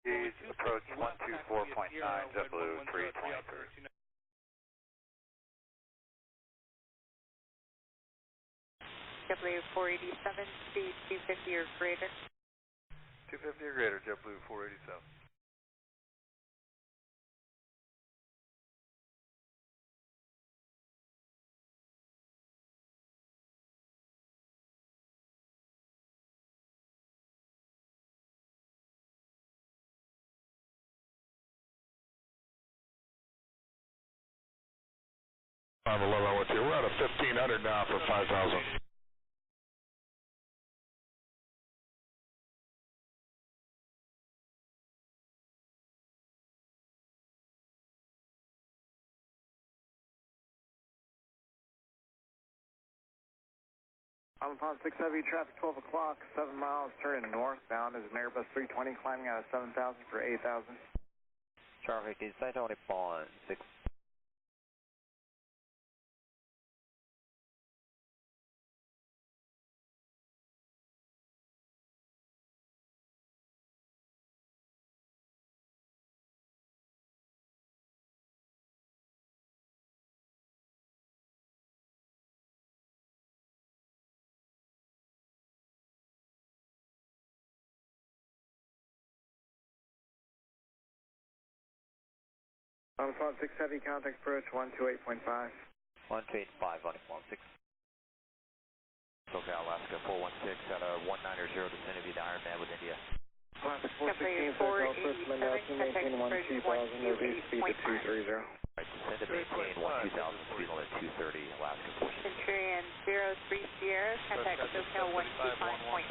Gauge approach 124.9, JetBlue 323. JetBlue 487, speed 250 or greater. 250 or greater, JetBlue 487. I'm 11 with you. We're at a 1500 now for 5,000. Upon 6 Heavy, traffic 12 o'clock, 7 miles, turning northbound is an Airbus 320 climbing out of 7,000 for 8,000. Traffic is site only point 6. Upon 6 Heavy, contact approach 128.5. 128.5 on 16. SoCal, Alaska 416 at a 190 descending via Ironman with India. Classic 416, SoCal, first announcement, maintain 12,000, reduce speed to 230. Right, descend to maintain 12,000, speed limit 230, Alaska 416. Centurion 03 Sierra, contact SoCal 125.5.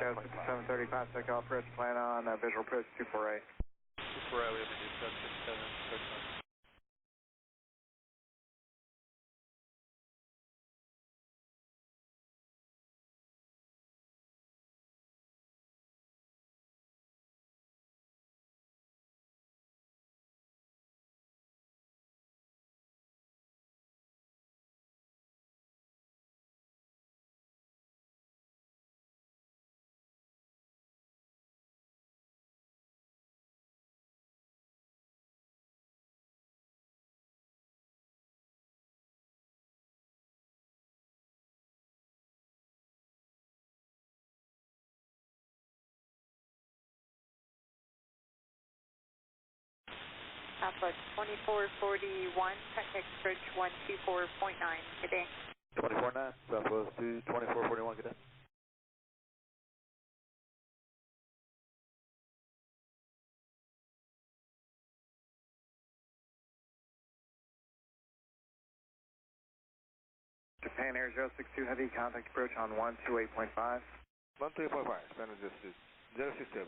Go 6735, SoCal approach, plan on visual approach 248. 248, we have to do 767, approach 1. Southwest 2441, contact approach 124.9, good day. 24.9, Southwest to 2441, good day. Japan Air 062 Heavy, contact approach on 128.5. 128.5, standard distance 067.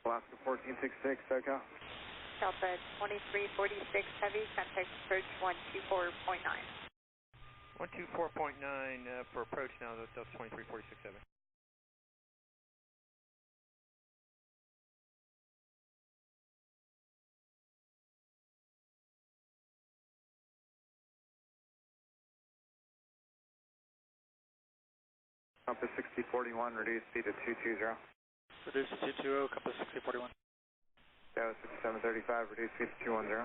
Alaska 1466, SoCal. Delta 2346 Heavy, contact approach 124.9. 124.9 for approach now, that's 2346 Heavy. Compass 6041, reduce speed to 220. Reduce to 220, compass 6041. Go 6735, reduce speed to 210.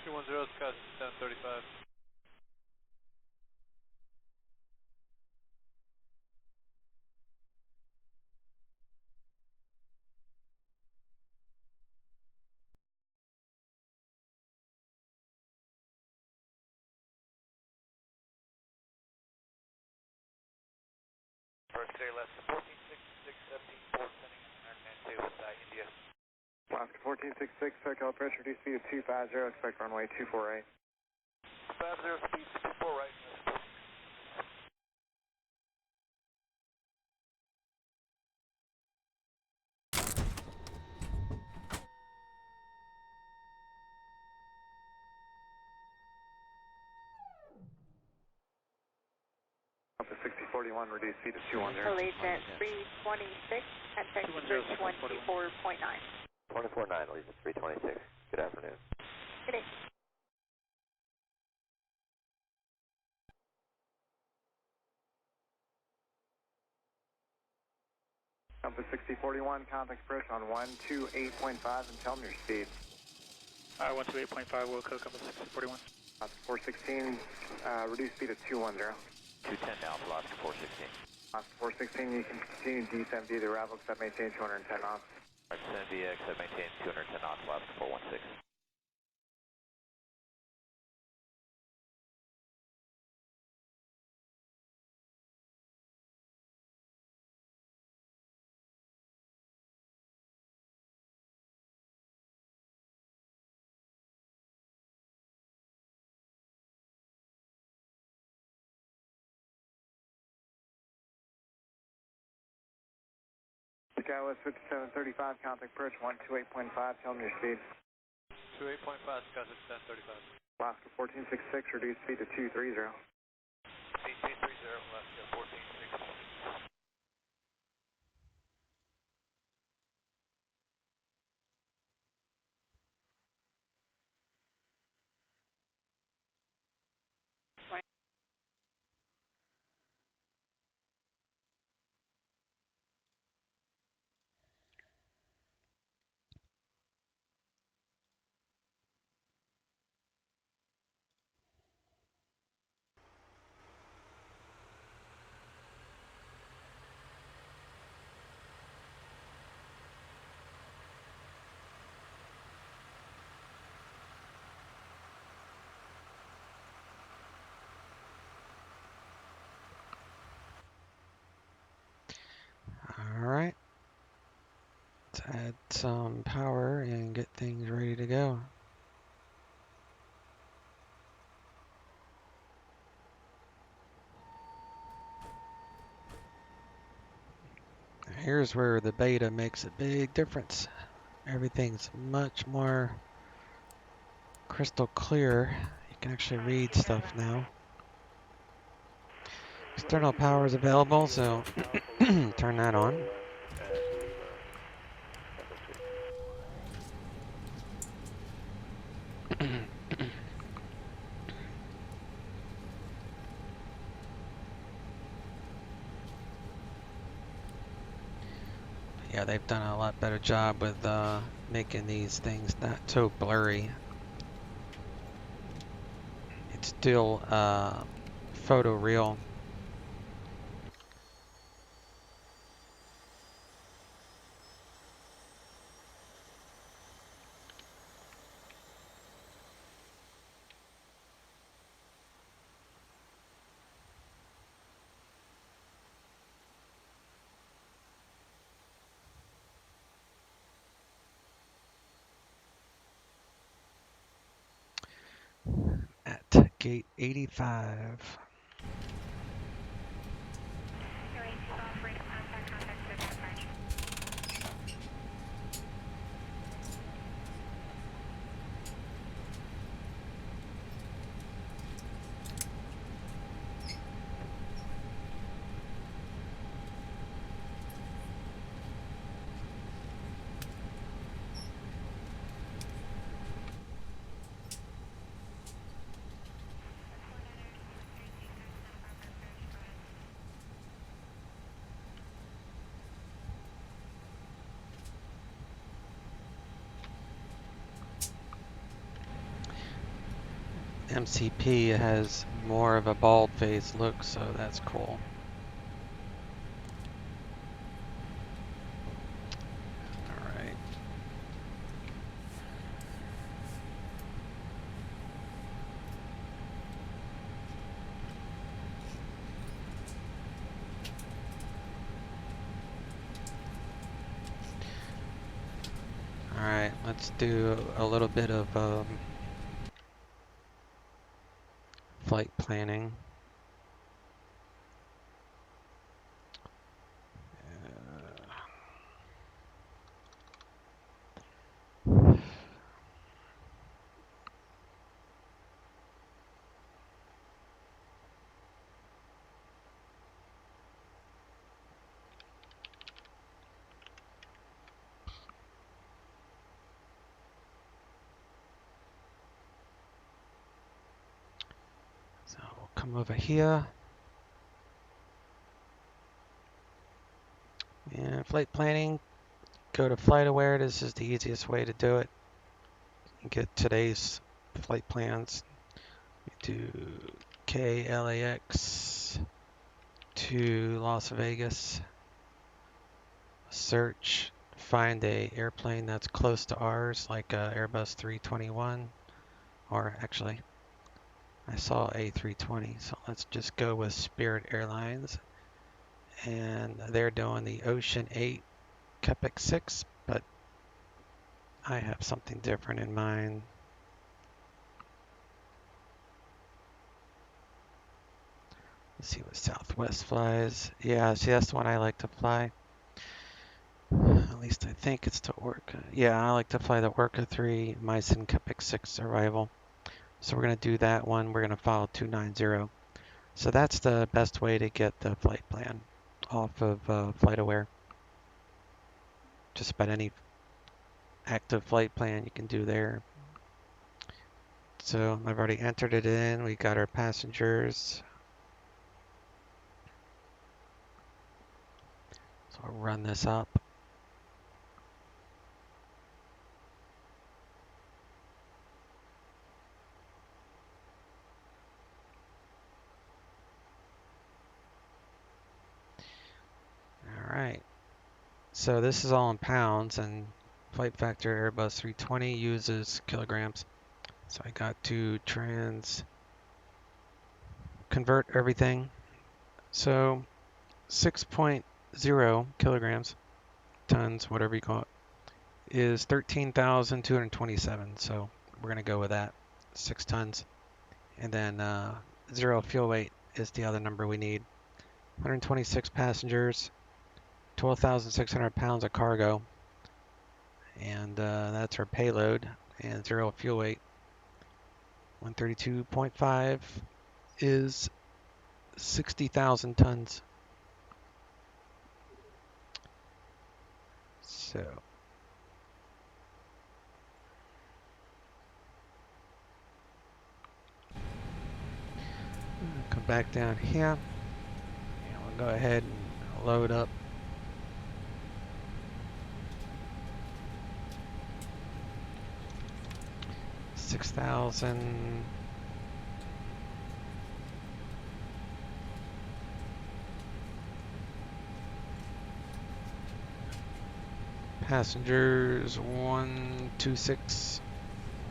210, Scott 6735. First clear less than 1466, 17, 4 sending Ironman 2 with India. Alaska 1466, SoCal approach, reduce speed to 250, expect runway 248. 50, speed 24 right. Alpha 6041, reduce speed to 210. Allegiant 326, contact approach 124.9. 24.9, Allegiant 326. Good afternoon. Good day. Alpha 6041, contact approach on 128.5 and tell me your speed. 128.5, Wilco, Compass 641. Oscar 416, reduce speed to 210. 210 now for Oscar 416. Oscar 416, you can continue descent via the arrival except maintain 210 knots. Descend via except maintain 210 knots for Oscar 416. Skywest 5735, contact approach 128.5, tell me your speed. 28.5, Sky 6735. Alaska 1466, reduce speed to 230. 1830, Alaska 1464. Alright, let's add some power and get things ready to go. Here's where the beta makes a big difference. Everything's much more crystal clear. You can actually read stuff now. External power is available, so turn that on. Yeah, they've done a lot better job with making these things not so blurry. It's still photoreal. At gate 85. MCP has more of a bald face look, so that's cool. Alright. Alright, let's do a little bit of flight planning. come over here. And flight planning, go to FlightAware. This is the easiest way to do it. You get today's flight plans. You do LAX to Las Vegas. Search, find a airplane that's close to ours, like a Airbus 321, or actually, I saw A320, so let's just go with Spirit Airlines. And they're doing the Ocean 8 XP11, but I have something different in mind. Let's see what Southwest flies. Yeah, see, that's the one I like to fly. At least I think it's the Orca. Yeah, I like to fly the Orca 3 Myson XP6 arrival. So we're going to do that one. We're going to follow 290. So that's the best way to get the flight plan off of FlightAware. Just about any active flight plan you can do there. So I've already entered it in. We got our passengers. So I'll run this up. All right. So this is all in pounds, and flight factor Airbus 320 uses kilograms. So I got to convert everything. So 6.0 kilograms, tons, whatever you call it, is 13,227. So we're going to go with that, 6 tons. And then 0 fuel weight is the other number we need. 126 passengers, 12,600 pounds of cargo. And that's our payload. And 0 fuel weight. 132.5 is 60,000 tons. So come back down here, and we'll go ahead and load up. $6,000. Passengers 126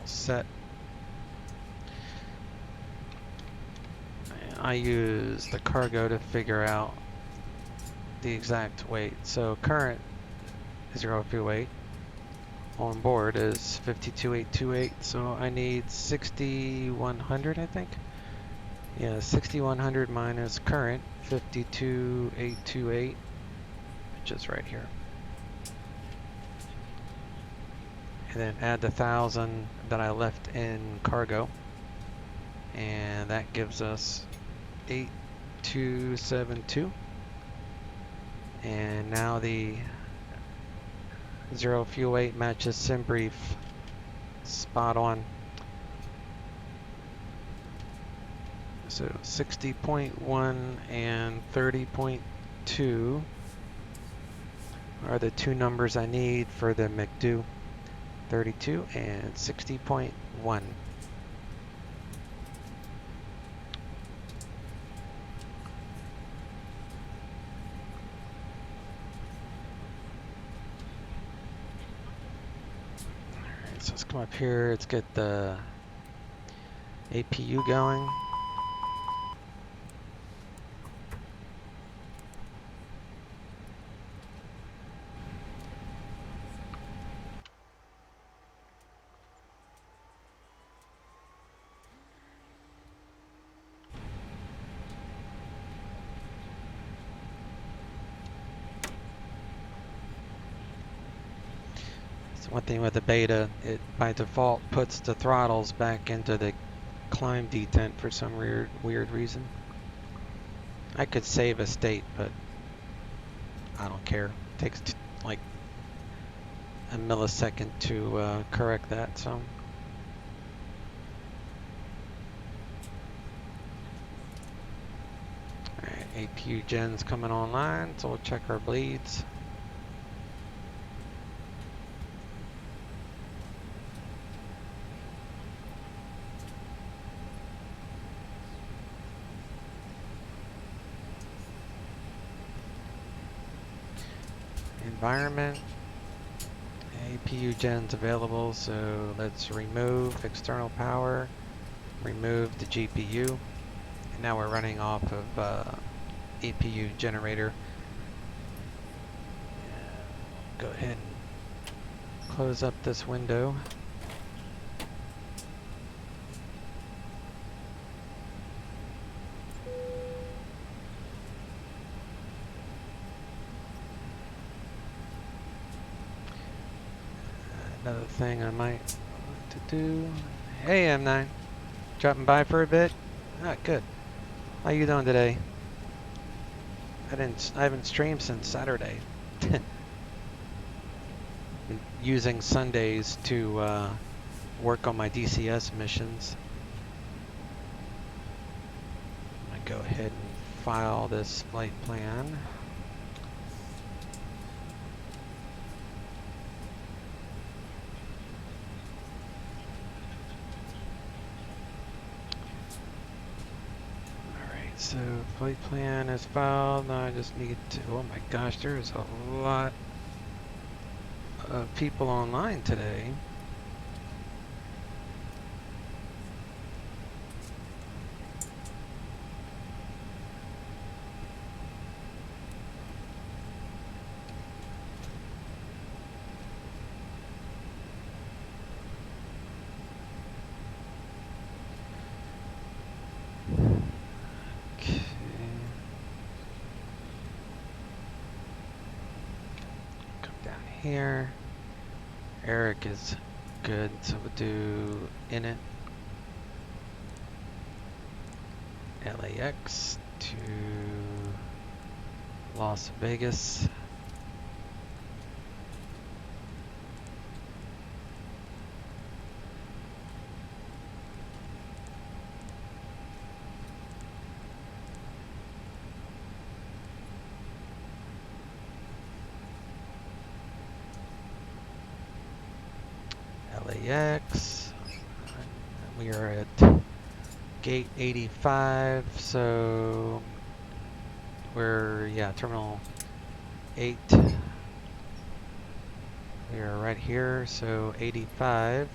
set. I use the cargo to figure out the exact weight. So current 0 fuel weight on board is 52,828. So I need 6,100, I think. Yeah, 6,100 minus current 52,828, which is right here. And then add the 1,000 that I left in cargo, and that gives us 8,272. And now the 0 fuel weight matches SimBrief spot on. So 60.1 and 30.2 are the two numbers I need for the McDo. 32 and 60.1. Alright, so let's come up here, let's get the APU going. One thing with the beta, it by default puts the throttles back into the climb detent for some weird reason. I could save a state, but I don't care. It takes like a millisecond to correct that, so. APU gen's coming online, so we'll check our bleeds. Environment. APU gen's available, so let's remove external power, remove the GPU, and now we're running off of APU generator. Go ahead and close up this window. Another thing I might want to do. Hey M9, dropping by for a bit. Ah, good. How you doing today? I haven't streamed since Saturday. Been using Sundays to work on my DCS missions. I'm gonna go ahead and file this flight plan. So flight plan is filed. Now I just need to, oh my gosh, there's a lot of people online today. Here, Eric is good, so we'll do init LAX to Las Vegas. LAX. We are at gate 85, so we're, yeah, terminal 8. We are right here, so 85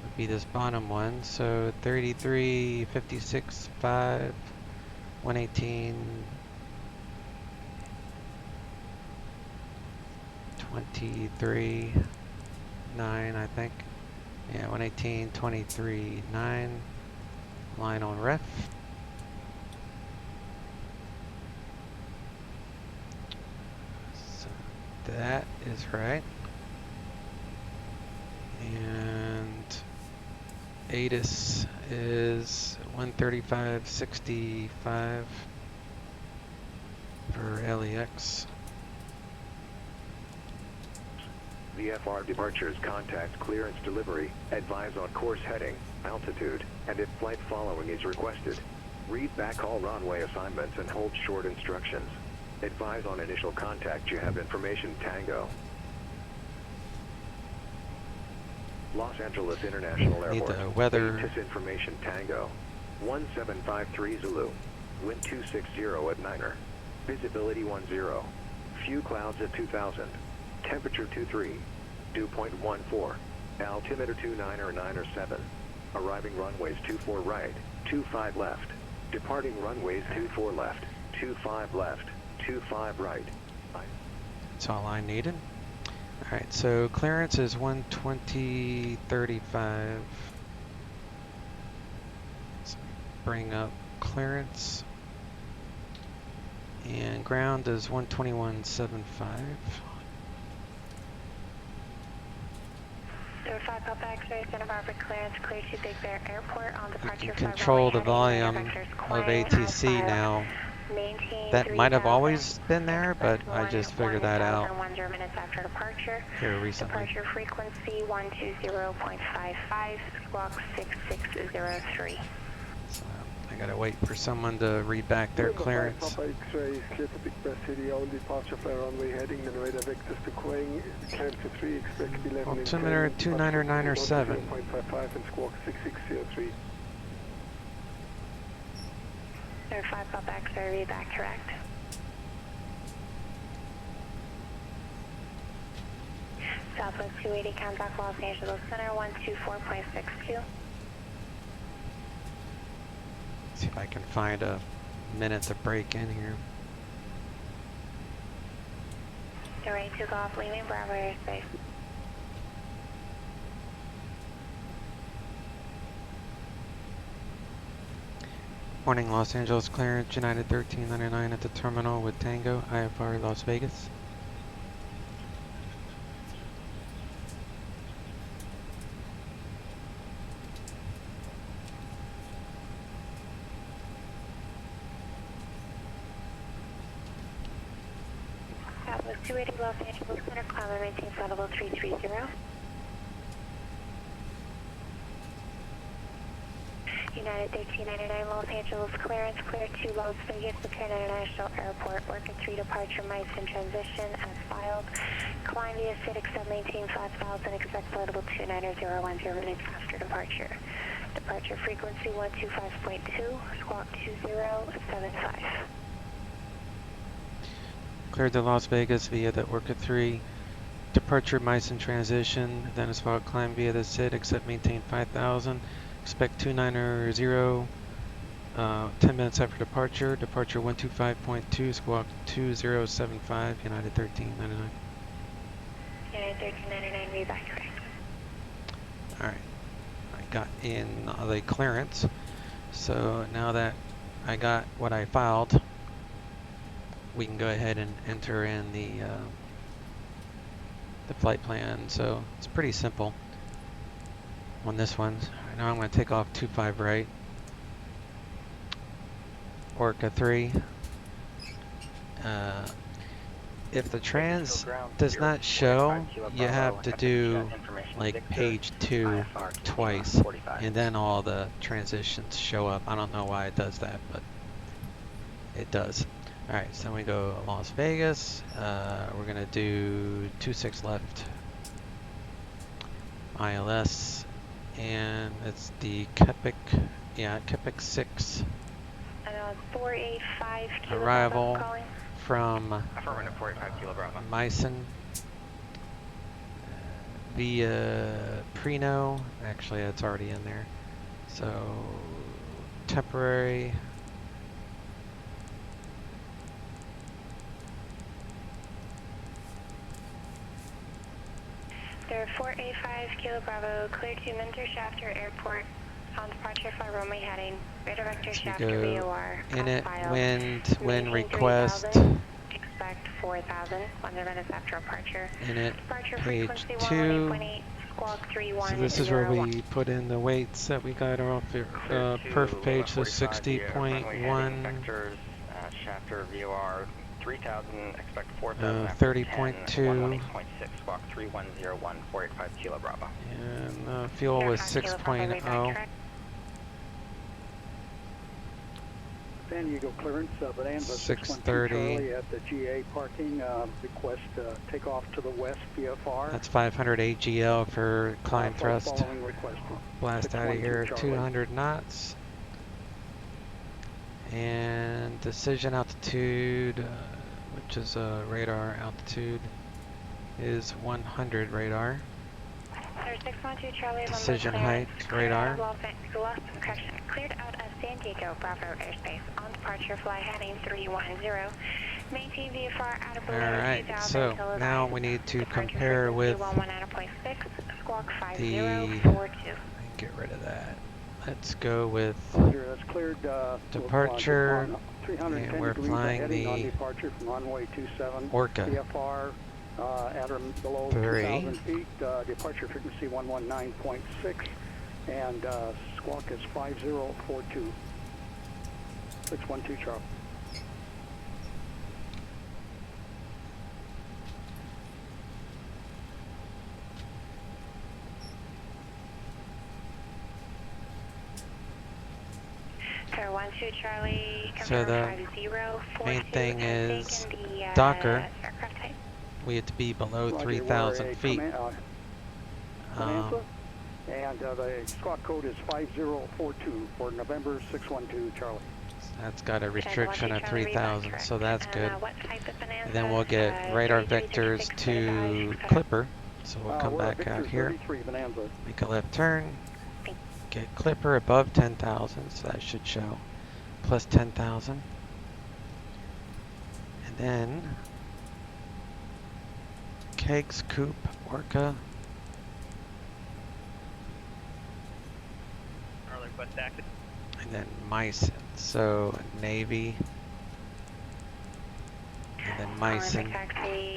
would be this bottom one, so 33, 56, 5, 118, 23, 9, I think. Yeah, 118, 23, 9. Line on ref. So that is right. And ATIS is 135.65 for LAX. VFR departures, contact clearance delivery, advise on course heading, altitude, and if flight following is requested. Read back all runway assignments and hold short instructions. Advise on initial contact, you have information Tango. Los Angeles International Need Airport. the weather. ATIS information Tango. 1753 Zulu. Wind 260 at Niner. Visibility 10. Few clouds at 2000. Temperature 23. Dew point 14. Altimeter 2997. Arriving runways 24 right, 25 left. Departing runways 24 left, 25 left, 25 right. That's all I needed. Alright, so clearance is 120.35. Let's bring up clearance. And ground is 121.75. 05 Papa X-ray, Santa Barbara clearance, clear to Big Bear Airport on departure. You can control the volume of ATC now. That might have always been there, but I just figured that out 10 minutes after departure. here recently. Departure frequency 120.55, squawk 6603. So gotta wait for someone to read back their clearance. Papa X-ray, clear to Big Bear City, all departure flare runway heading and radar vectors to Quang, climb to 3, expect XP11 Altimeter 29907. 0.55 and squawk 6603. 5 Papa X-ray, read back correct. Southwest 280, contact Los Angeles Center, 124.62. See if I can find a minute to break in here. The range is off, leaving Bravo airspace. Morning, Los Angeles clearance, United 1399 at the terminal with Tango, IFR Las Vegas. Southwest 280, Los Angeles Center, climb and maintain flight level 330. United 1399, Los Angeles clearance, clear to Las Vegas, McCarran International Airport, working 3 departure, mice in transition as filed. Climb via CITIC sub, maintain 5000, expect flight level 29010 minutes after departure. Departure frequency 125.2, squawk 2075. Cleared to Las Vegas via the Orca 3. Departure mice in transition, then as well climb via the SID, except maintain 5000. Expect 290, 10 minutes after departure. Departure 125.2, squawk 2075, United 1399. United 1399, read back correct. Alright, I got in the clearance. So now that I got what I filed, we can go ahead and enter in the flight plan. So it's pretty simple on this one. Now I'm going to take off 25 right, Orca 3. If the trans does not show, you have to do like page 2 twice, and then all the transitions show up. I don't know why it does that, but it does. Alright, so we go Las Vegas. We're going to do 26 left, ILS. And it's the Kepik, Kepik 6. 485 Kilo Arrival Bravo calling. From Affirmative 45 Kilo Bravo. Meissen via Preno. Actually, it's already in there. So, temporary. There are 485 Kilo Bravo, clear to Minter Shafter Airport on departure for runway heading. Radar vector Shafter VOR. Init, wind request. Expect 4000, 1 minutes after departure. Init, Departure page frequency 2. 118.8, squawk 3101. So this is where we put in the weights that we got off the perf page, so 60.1. Vectors, Shafter VOR 3000, expect 4000. 30.2. 118.6, squawk 3101, 485 Kilo Bravo. And fuel was 6.0. San Diego clearance, Bonanza 630. Charlie at the GA parking. Request takeoff to the west VFR. That's 500 AGL for climb thrust. Following request. Blast out of here, Charlie. 200 knots. And decision altitude, which is radar altitude, is 100 radar. 612 Charlie, Decision height, radar. Cleared out of San Diego, Bravo airspace. On departure, fly heading 310. Maintain VFR out of below 2000. Alright, so now we need to compare with the... Get rid of that. Let's go with departure, and we're flying the Orca 3. Departure frequency 119.6, and squawk is 5042. 612 Charlie. Air 12 Charlie, So the 5042, main thing is taken the, Docker. aircraft type. We have to be below Roger, 3,000 we're a feet. Bonanza, and the squawk code is 5042 for November 612 Charlie. That's got a restriction of 3,000, so that's good. What type of Bonanza? And then we'll get radar vectors to Clipper. So we'll come We're back out here, 33 Bonanza. make a left turn, get Clipper above 10,000, so that should show plus 10,000. And then Kegs, Coop, Orca, Request active. and then Meissen. So Navy, and then Meissen.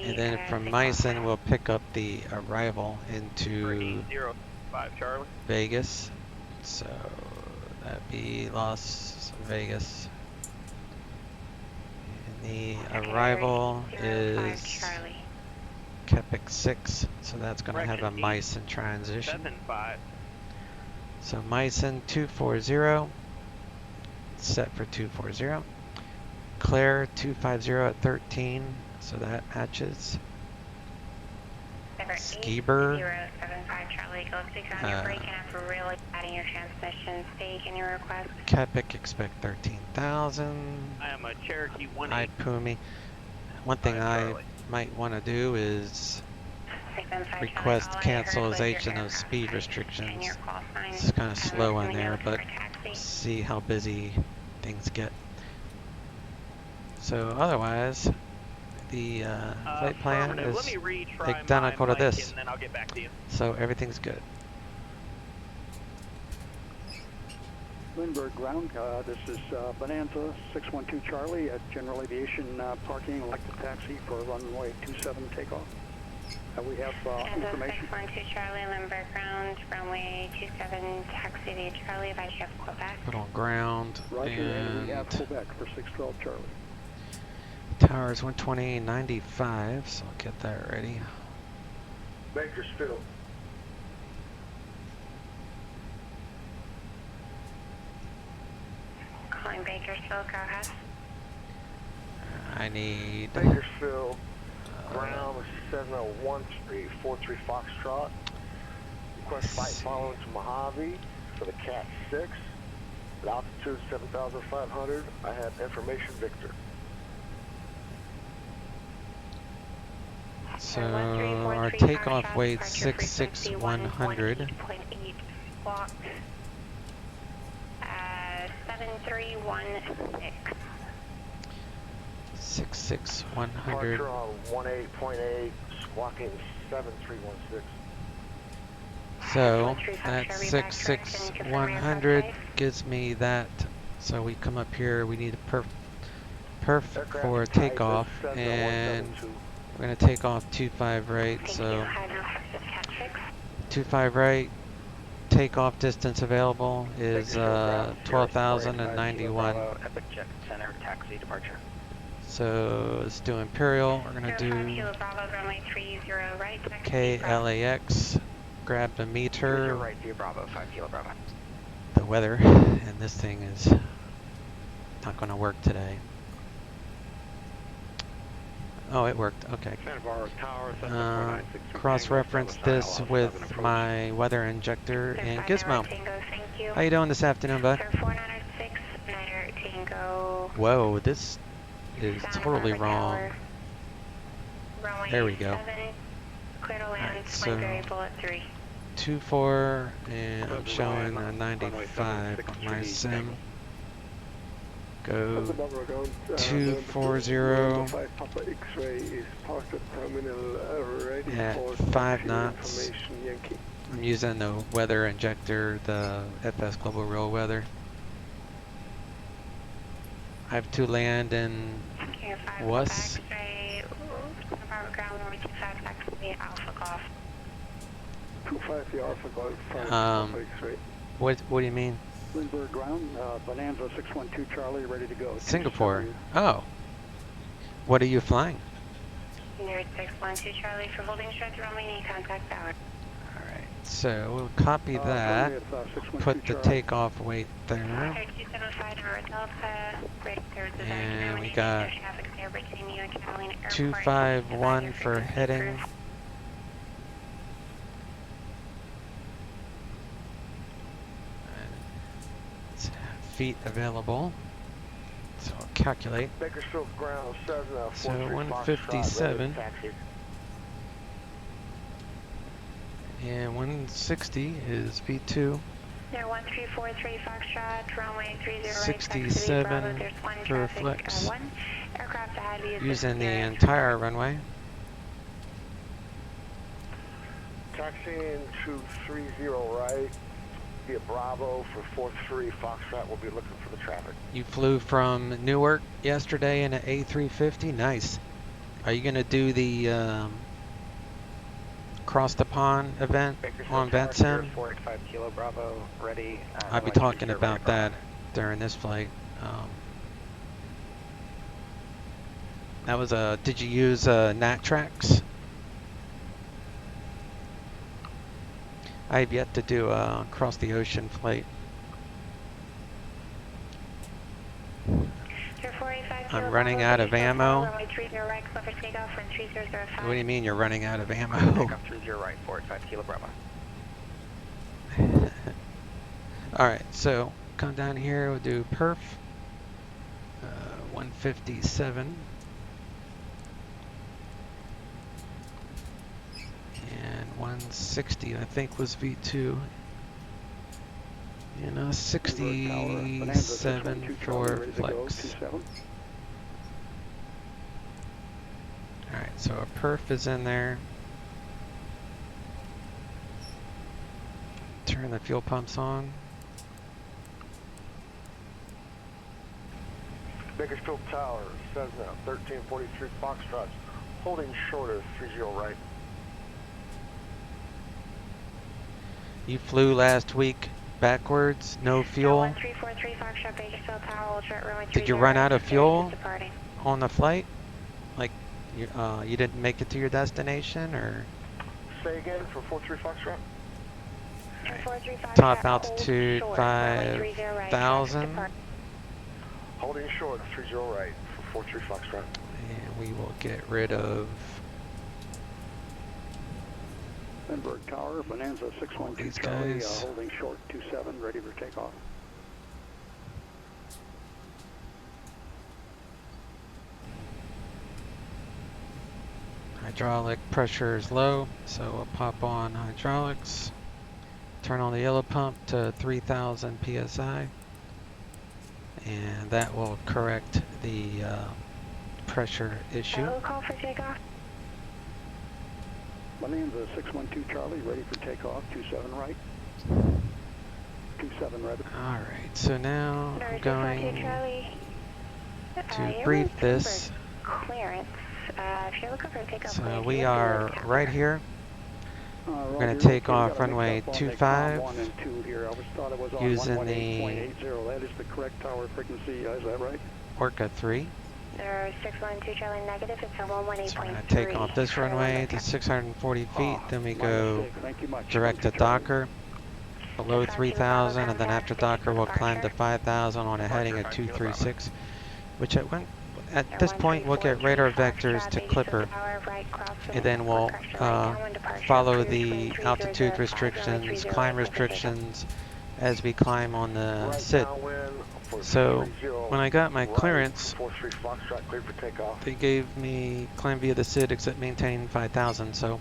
And then from Meissen, we'll pick up the arrival into 805 Charlie. Vegas. So that'd be Las Vegas. And the arrival is Kepik 6, so that's going to have a Meissen transition. 75. So Meissen 240, set for 240. Claire 250 at 13, so that matches. Skiber, Kepik expect 13,000. I am a Cherokee 18. Hi Pumi. One thing I might want to do is request cancellation of speed restrictions. It's kind of slow in there, but see how busy things get. So otherwise, the flight plan is identical to this. And then I'll get back to you. So everything's good. Lindbergh ground, this is Bonanza 612 Charlie at General Aviation parking. I'd like to taxi for runway 27 takeoff. We have information. 612 Charlie, Lindbergh ground, runway 27, taxi via Charlie, if I have Quebec. Put on ground. Roger, and we have And Quebec for 612 Charlie. tower is 120.95, so I'll get that ready. Bakersfield. Calling Bakersfield, go ahead. I need Bakersfield, ground 701343 Foxtrot. Request flight following to Mojave for the Cat 6. At altitude 7,500. I have information Victor. So our takeoff weight 66100. 7316. 66100. Departure on 18.8, squawking 7316. So that 66100 gives me that. So we come up here, we need a perf for takeoff, and we're going to take off 25 right. So 25 right, takeoff distance available is 12,091. Epic check center taxi departure. So let's do Imperial. We're going to do KLAX. Grab the meter. Right, via Bravo, 5 Kilo Bravo. The weather, and this thing is not going to work today. Oh, it worked. Okay. Cross-reference this with my weather injector and Gizmo. How you doing this afternoon, bud? Whoa, this is totally wrong. There we go. Alright, so 24, and I'm showing a 95 on my sim. Go 240 at 5 knots. I'm using the weather injector, the FS Global Real Weather. I have to land in WUS. What do you mean? Lindbergh ground, Bonanza 612 Charlie, ready to go. Singapore. Oh. What are you flying? Near 612 Charlie for holding short runway, need contact power. Alright. So we'll copy that. Put the takeoff weight there. And we got 251 for heading. It's feet available. So I'll calculate. Bakersfield ground 7 So 157. And 160 is V2. 1343 Foxtrot, runway 30 right, 67 there's one for traffic, flex. one aircraft ahead of you. Using the entire runway. Taxiing to 30 right, via Bravo for 43 Foxtrot. We'll be looking for the traffic. You flew from Newark yesterday in an A350. Nice. Are you going to do the Cross the Pond event on VetSim? 485 Kilo Bravo, ready. I'll be talking about that during this flight. That was a. Did you use NatTrax? I've yet to do a cross the ocean flight. I'm running out of ammo. What do you mean you're running out of ammo? Takeoff 30 right, 485 Kilo Bravo. Alright, so come down here, we'll do perf. 157. And 160, I think, was V2. And 67 for flex. Alright, so a perf is in there. Turn the fuel pumps on. Bakersfield Tower, Cessna 1343 Foxtrot, holding short of 30 right. You flew last week backwards, no fuel. Did you run out of fuel on the flight? Like you didn't make it to your destination, or? Say again for 43 Foxtrot. Top altitude 5,000. Holding short of 30 right for 43 Foxtrot. And we will get rid of Lindbergh Tower, Bonanza 612 Charlie, holding short 27, ready for takeoff. hydraulic pressure is low, so we'll pop on hydraulics. Turn on the yellow pump to 3,000 psi, and that will correct the pressure issue. Call for takeoff. Bonanza 612 Charlie, ready for takeoff, 27 right. 27 right. Alright, so now I'm going to brief this. Clearance. If you're looking for a takeoff, so we are right here. We're going to take off runway 25 using the that is the correct tower frequency, is that right? Orca 3. 612 Charlie negative, it's a 118.3. So we're going to take off this runway to 640 feet, then we go direct to Docker below 3,000, and then after Docker we'll climb to 5,000 on a heading of 236, which at this point we'll get radar vectors to Clipper, and then we'll follow the altitude restrictions, climb restrictions as we climb on the SID. So when I got my clearance, they gave me climb via the SID except maintaining 5,000, so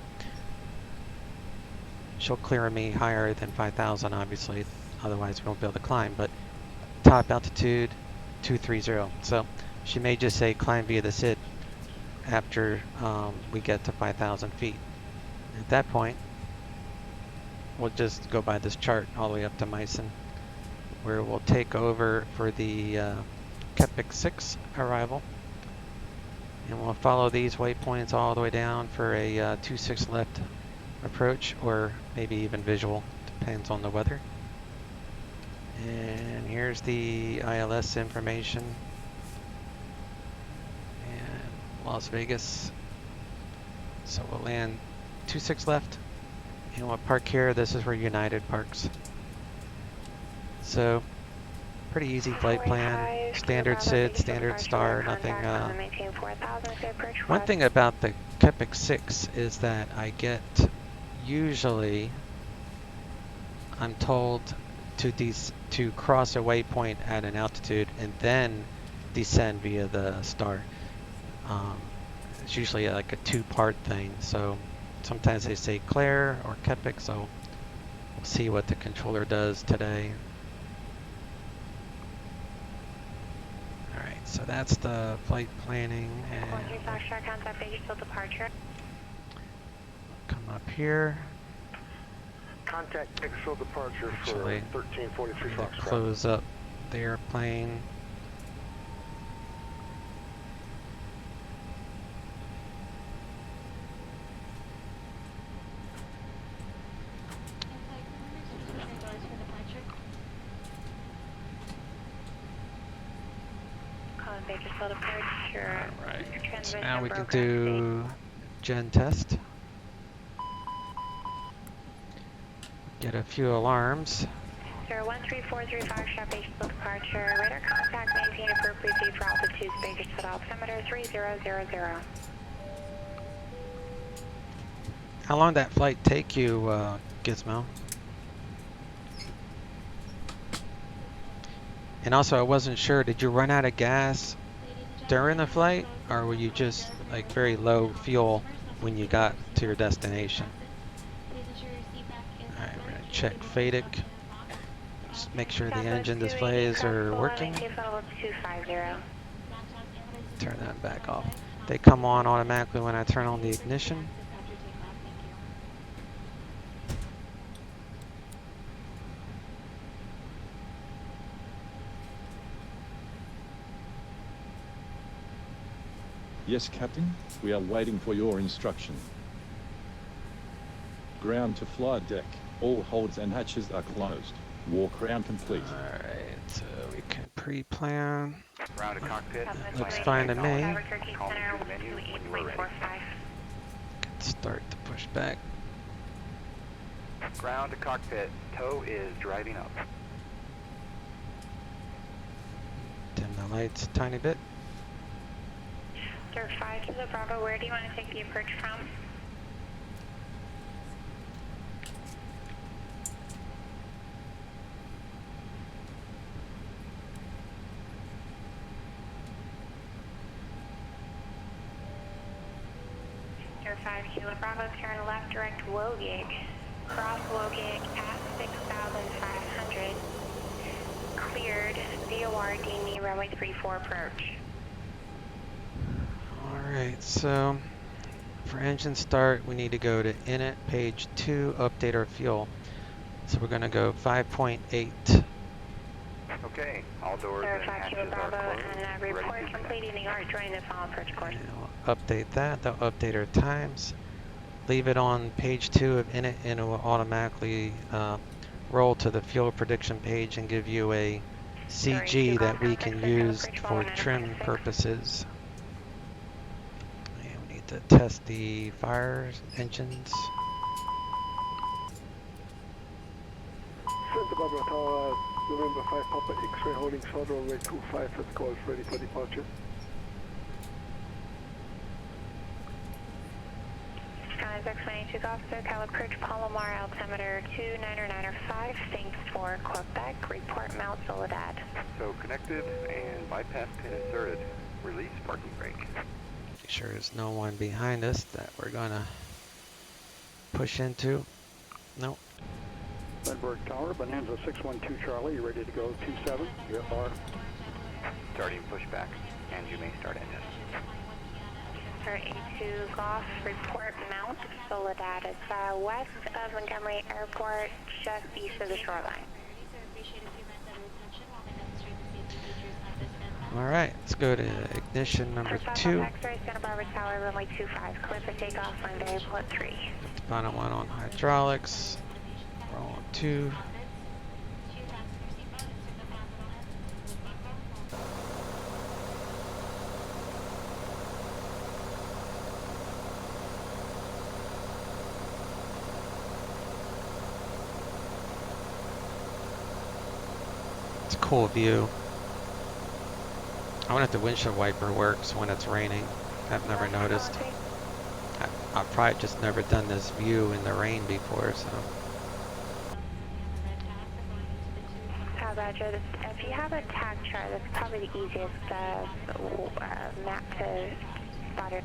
she'll clear me higher than 5,000 obviously, otherwise we won't be able to climb, but top altitude 230, so she may just say climb via the SID after we get to 5,000 feet. At that point, we'll just go by this chart all the way up to Meissen, where we'll take over for the Kepik 6 arrival. And we'll follow these waypoints all the way down for a 26 left approach, or maybe even visual, depends on the weather. And here's the ILS information. And Las Vegas. So we'll land 26 left, And we'll park here. This is where United parks. So, pretty easy flight plan. Standard SID, standard star, nothing. One thing about the Kepik 6 is that I get, usually, I'm told to cross a waypoint at an altitude and then descend via the star. It's usually like a two-part thing. So sometimes they say Claire or Kepik, so we'll see what the controller does today. Alright, so that's the flight planning. And come up here. Contact Pixel departure for Actually, 1343 Foxtrot. close up the airplane. Alright, so now we can do gen test. Get a few alarms. Sir, 1343 Foxtrot, Bakersfield departure. Radar contact, maintain appropriate speed for altitude, Bakersfield altimeter 3000. How long did that flight take you, Gizmo? And also, I wasn't sure, did you run out of gas during the flight, or were you just like very low fuel when you got to your destination? Alright, we're gonna check FADIC. Just make sure the engine displays are working. Turn that back off. They come on automatically when I turn on the ignition. Yes, Captain. We are waiting for your instruction. Ground to flight deck. All holds and hatches are closed. Walk round complete. Alright, so we can pre-plan. Ground to cockpit. Looks fine to me. Call me through the menu when you are ready. Start to push back. Ground to cockpit. Tow is driving up. Dim the lights a tiny bit. Sir, 5 to the Bravo, where do you want to take the approach from? Sir, 5 Kilo Bravo, turn left direct Wogig. Cross Wogig at 6,500. Cleared, VOR, DME, runway 34 approach. Alright, so for engine start, we need to go to init page 2, update our fuel. So we're going to go 5.8. Okay, all doors and hatches are closed. And report completing the arc joining the final approach course. We'll update that. They'll update our times. Leave it on page 2 of init and it will automatically roll to the fuel prediction page and give you a CG that we can use for trim purposes. To test the fire engines. Santa Barbara Tower, November 5 Papa X-ray holding short runway 25 for the call ready for departure. Skies X-22 Officer, Cal approach Palomar altimeter 29905, thanks for Quebec, report Mount Soledad. So connected and bypass pin inserted. Release parking brake. Make sure there's no one behind us that we're gonna push into. Nope. Lindbergh Tower, Bonanza 612 Charlie, you ready to go 27? UFR. Starting pushback, and you may start engine. Sir, A2 Golf, report Mount Soledad. It's west of Montgomery Airport, just east of the shoreline. Alright, let's go to ignition number 2. X-ray, Santa Barbara Tower, runway 25, clear for takeoff, Monday, port 3. Final one on hydraulics. We're on 2. It's a cool view. I wonder if the windshield wiper works when it's raining. I've never noticed. I've probably just never done this view in the rain before, so. Roger. If you have a tag chart, that's probably the easiest map to spot it.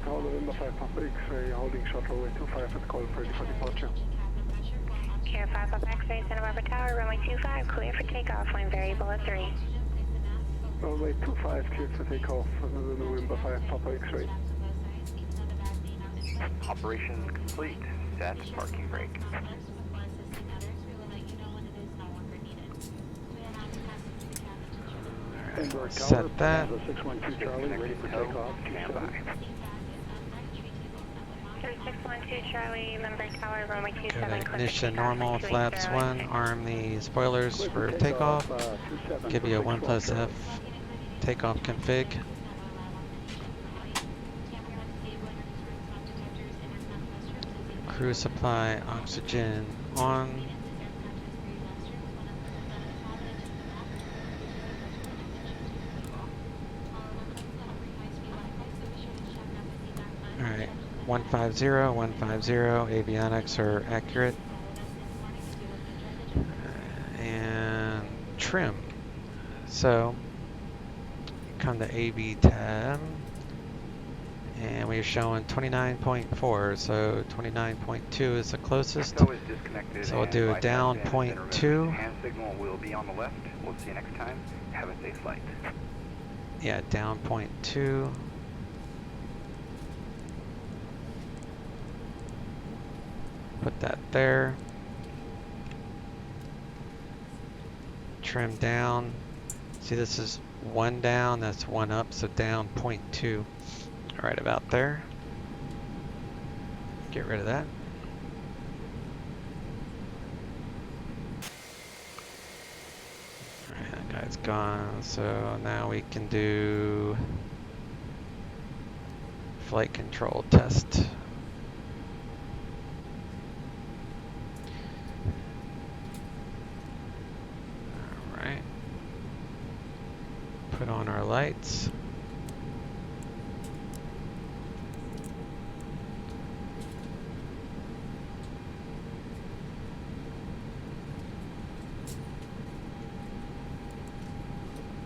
November 5 Papa X-ray, holding short runway 25 at call ready for departure. Care 5 Papa X-ray, Santa Barbara Tower, runway 25, clear for takeoff, wind variable at 3. Runway 25, clear for takeoff, November 5 Papa X-ray. Operation complete. Set parking brake. Set that. 612 Charlie, ready for takeoff. Stand by. 3612 Charlie, Lindbergh Tower, runway 27. Good ignition normal, flaps 1, arm the spoilers for takeoff. Give you a 1+F takeoff config. Crew supply, oxygen on. Alright, 150, 150, avionics are accurate. And trim. So, come to AV tab. And we're showing 29.4, so 29.2 is the closest. So we'll do a down 0.2. Hand signal will be on the left. We'll see you next time. Have a safe flight. Yeah, down 0.2. Put that there. Trim down. See, this is 1 down, that's 1 up, so down 0.2. Right about there. Get rid of that. Alright, that guy's gone. So now we can do flight control test. Alright. Put on our lights.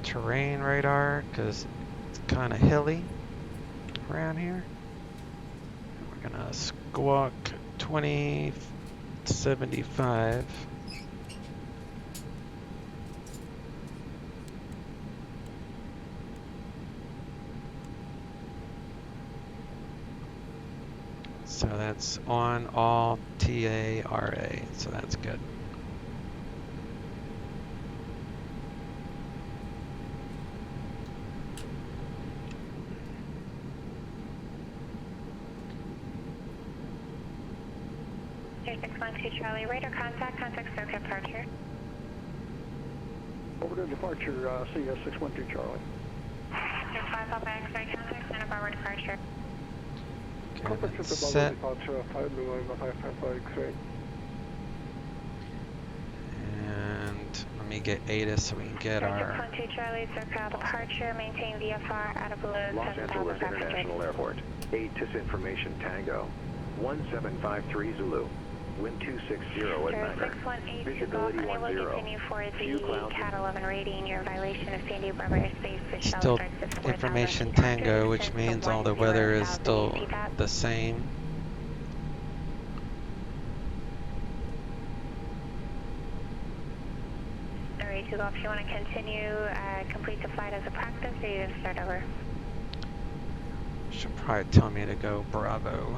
Terrain radar, because it's kind of hilly around here. We're gonna squawk 2075. So that's on all TARA, so that's good. Charlie, radar contact circuit departure. Over to departure, CS 612 Charlie. 5 Papa X-ray contact, Santa Barbara departure. Okay, set. Departure, 5 November 5 Papa X-ray. And let me get ATIS so we can get our... 612 Charlie, circle departure, maintain VFR out of below Los Angeles International Airport. ATIS information Tango. 1753 Zulu. Wind 260 at 9. Visibility 10. Few clouds. Cat 11 rating, you're in violation of San Diego Barbara airspace. Still information Tango, which means all the weather is still the same. Alright, to go if you want to continue, complete the flight as a practice, or you can start over. Should probably tell me to go Bravo.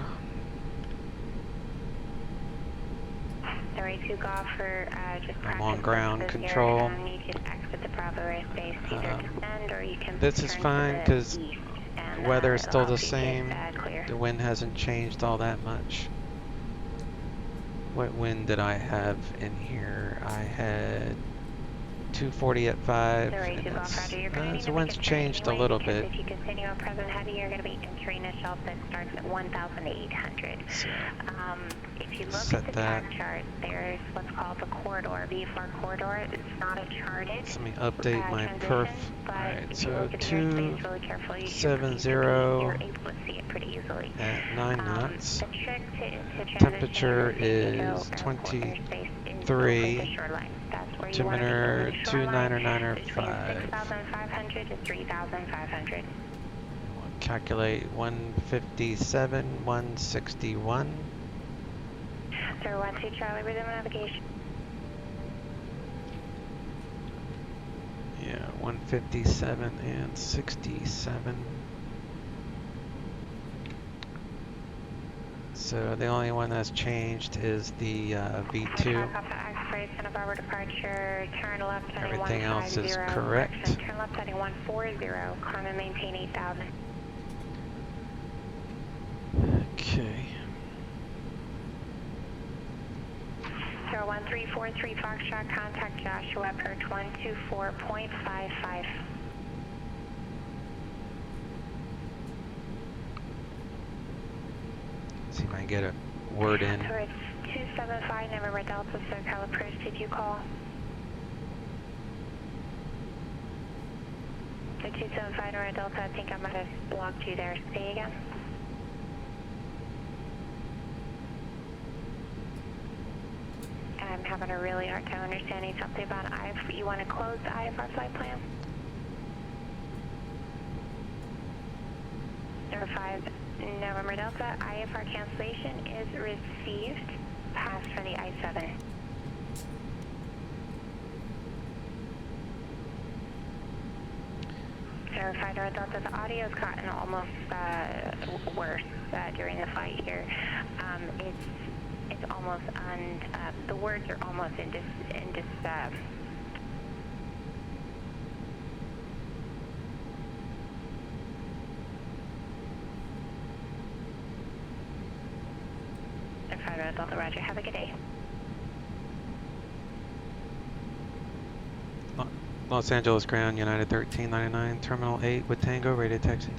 Alright, to go for just I'm on ground control. You can exit the Bravo airspace, either descend or you can. This is fine because the weather is still the same. The wind hasn't changed all that much. What wind did I have in here? I had 240 at 5. And the wind's changed a little bit. If you continue on present heavy, you're going to be entering a shelf that starts at 1,800. So, if you look set at the that. track chart, there's what's called the corridor, VFR corridor. It's not a charted Let me update my perf. Alright, so 270 you're able to see it pretty easily. at 9 knots. The trick to Temperature transition is into airport airspace is 23. over the shoreline. That's where you Altimeter want to be over the shoreline, 29905. 6,500 to 3,500. Calculate 157, 161. 012 Charlie, resume navigation. Yeah, 157 and 67. So the only one that's changed is the V2. Departure, turn left heading Everything else is 150, correct. turn left heading 140, climb and maintain 8,000. Okay. 01343 Foxtrot, contact Joshua, approach 124.55. See if I can get a word in. It's 275 November Delta, SoCal approach, did you call? The 275 November Delta, I think I might have blocked you there. Say again. I'm having a really hard time understanding something about IFR. You want to close the IFR flight plan? 05 November Delta, IFR cancellation is received. Pass for the I-7. November Delta, the audio's gotten almost worse during the flight here. It's almost the words are almost Delta, Roger. Have a good day. Los Angeles ground, United 1399, Terminal 8 with Tango, rated taxi.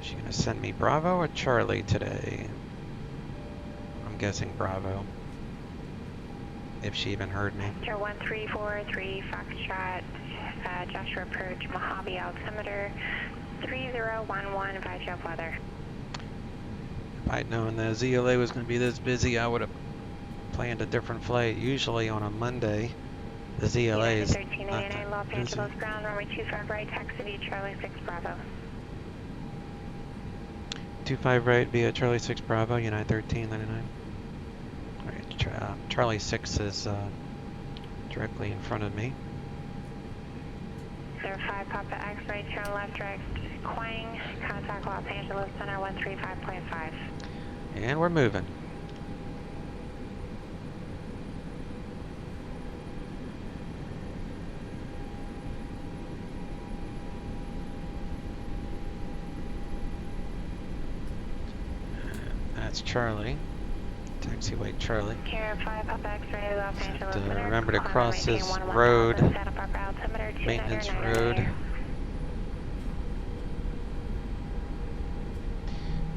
Is she gonna send me Bravo or Charlie today? I'm guessing Bravo. If she even heard me. 1343 Foxtrot, Joshua approach, Mojave altimeter 3011, advise you of weather. If I'd known the ZLA was going to be this busy, I would have planned a different flight. Usually on a Monday, the ZLA is not that Los busy. Angeles ground, runway 25 right, taxi via Charlie 6 Bravo. 25 right via Charlie 6 Bravo, United 1399. Alright, Charlie 6 is directly in front of me. 05 Papa X-ray, turn left direct, Quang, contact Los Angeles Center 135.5. And we're moving. That's Charlie. Taxiway Charlie. Care 5 Papa X-ray, Los Angeles Have to Center. remember to cross this road, maintenance road.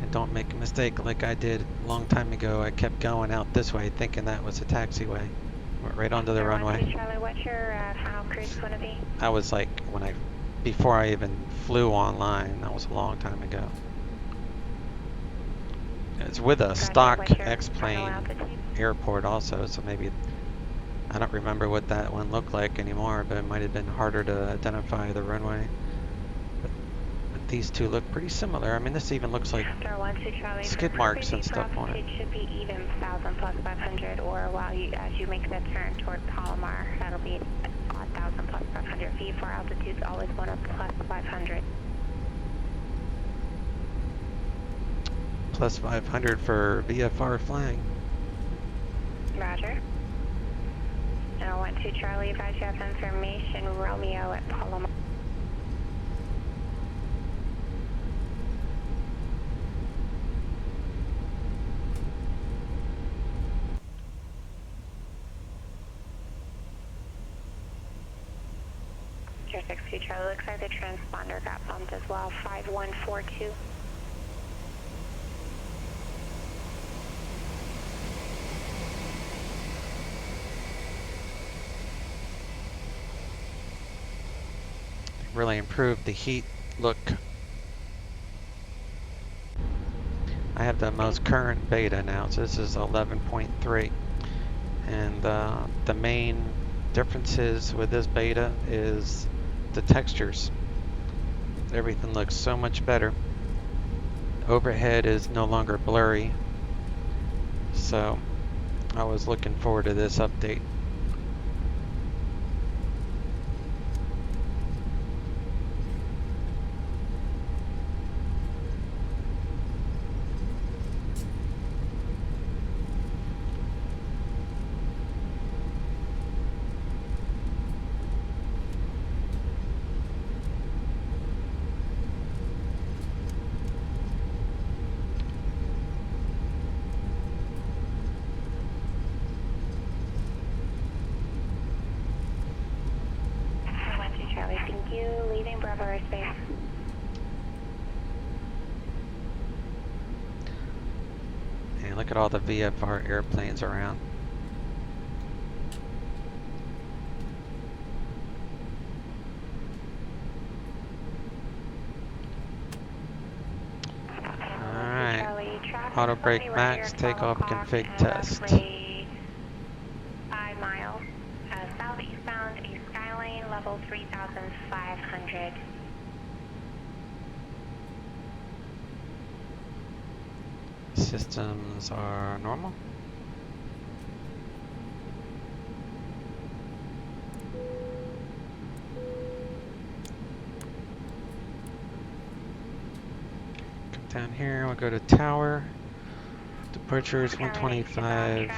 And don't make a mistake like I did a long time ago. I kept going out this way thinking that was a taxiway. Went right onto the runway. Charlie, what's your final cruise going to be? I was like, before I even flew online, that was a long time ago. It's with a stock X-plane airport also, so maybe, I don't remember what that one looked like anymore, but it might have been harder to identify the runway. But these two look pretty similar. I mean, this even looks like skid marks and stuff on it. It should be even 1,000 plus 500, or as you make that turn toward Palomar, that'll be 1,000 plus 500. V4 altitude's always going up plus 500. Plus 500 for VFR flying. Roger. 012 Charlie, advise you have information, Romeo at Palomar. Victor 62 Charlie. Looks like the transponder got bumped as well. 5142. Really improved the heat look. I have the most current beta now, so this is 11.3, and the main differences with this beta is the textures. Everything looks so much better. Overhead is no longer blurry, so I was looking forward to this update. Charlie, thank you. Leaving Bravo airspace. And look at all the VFR airplanes around. Alright. Auto brake max, takeoff config test. 5 miles. Southeastbound, a Skylane, level 3,500. Systems are normal. Come down here, we'll go to tower. Departure is 125.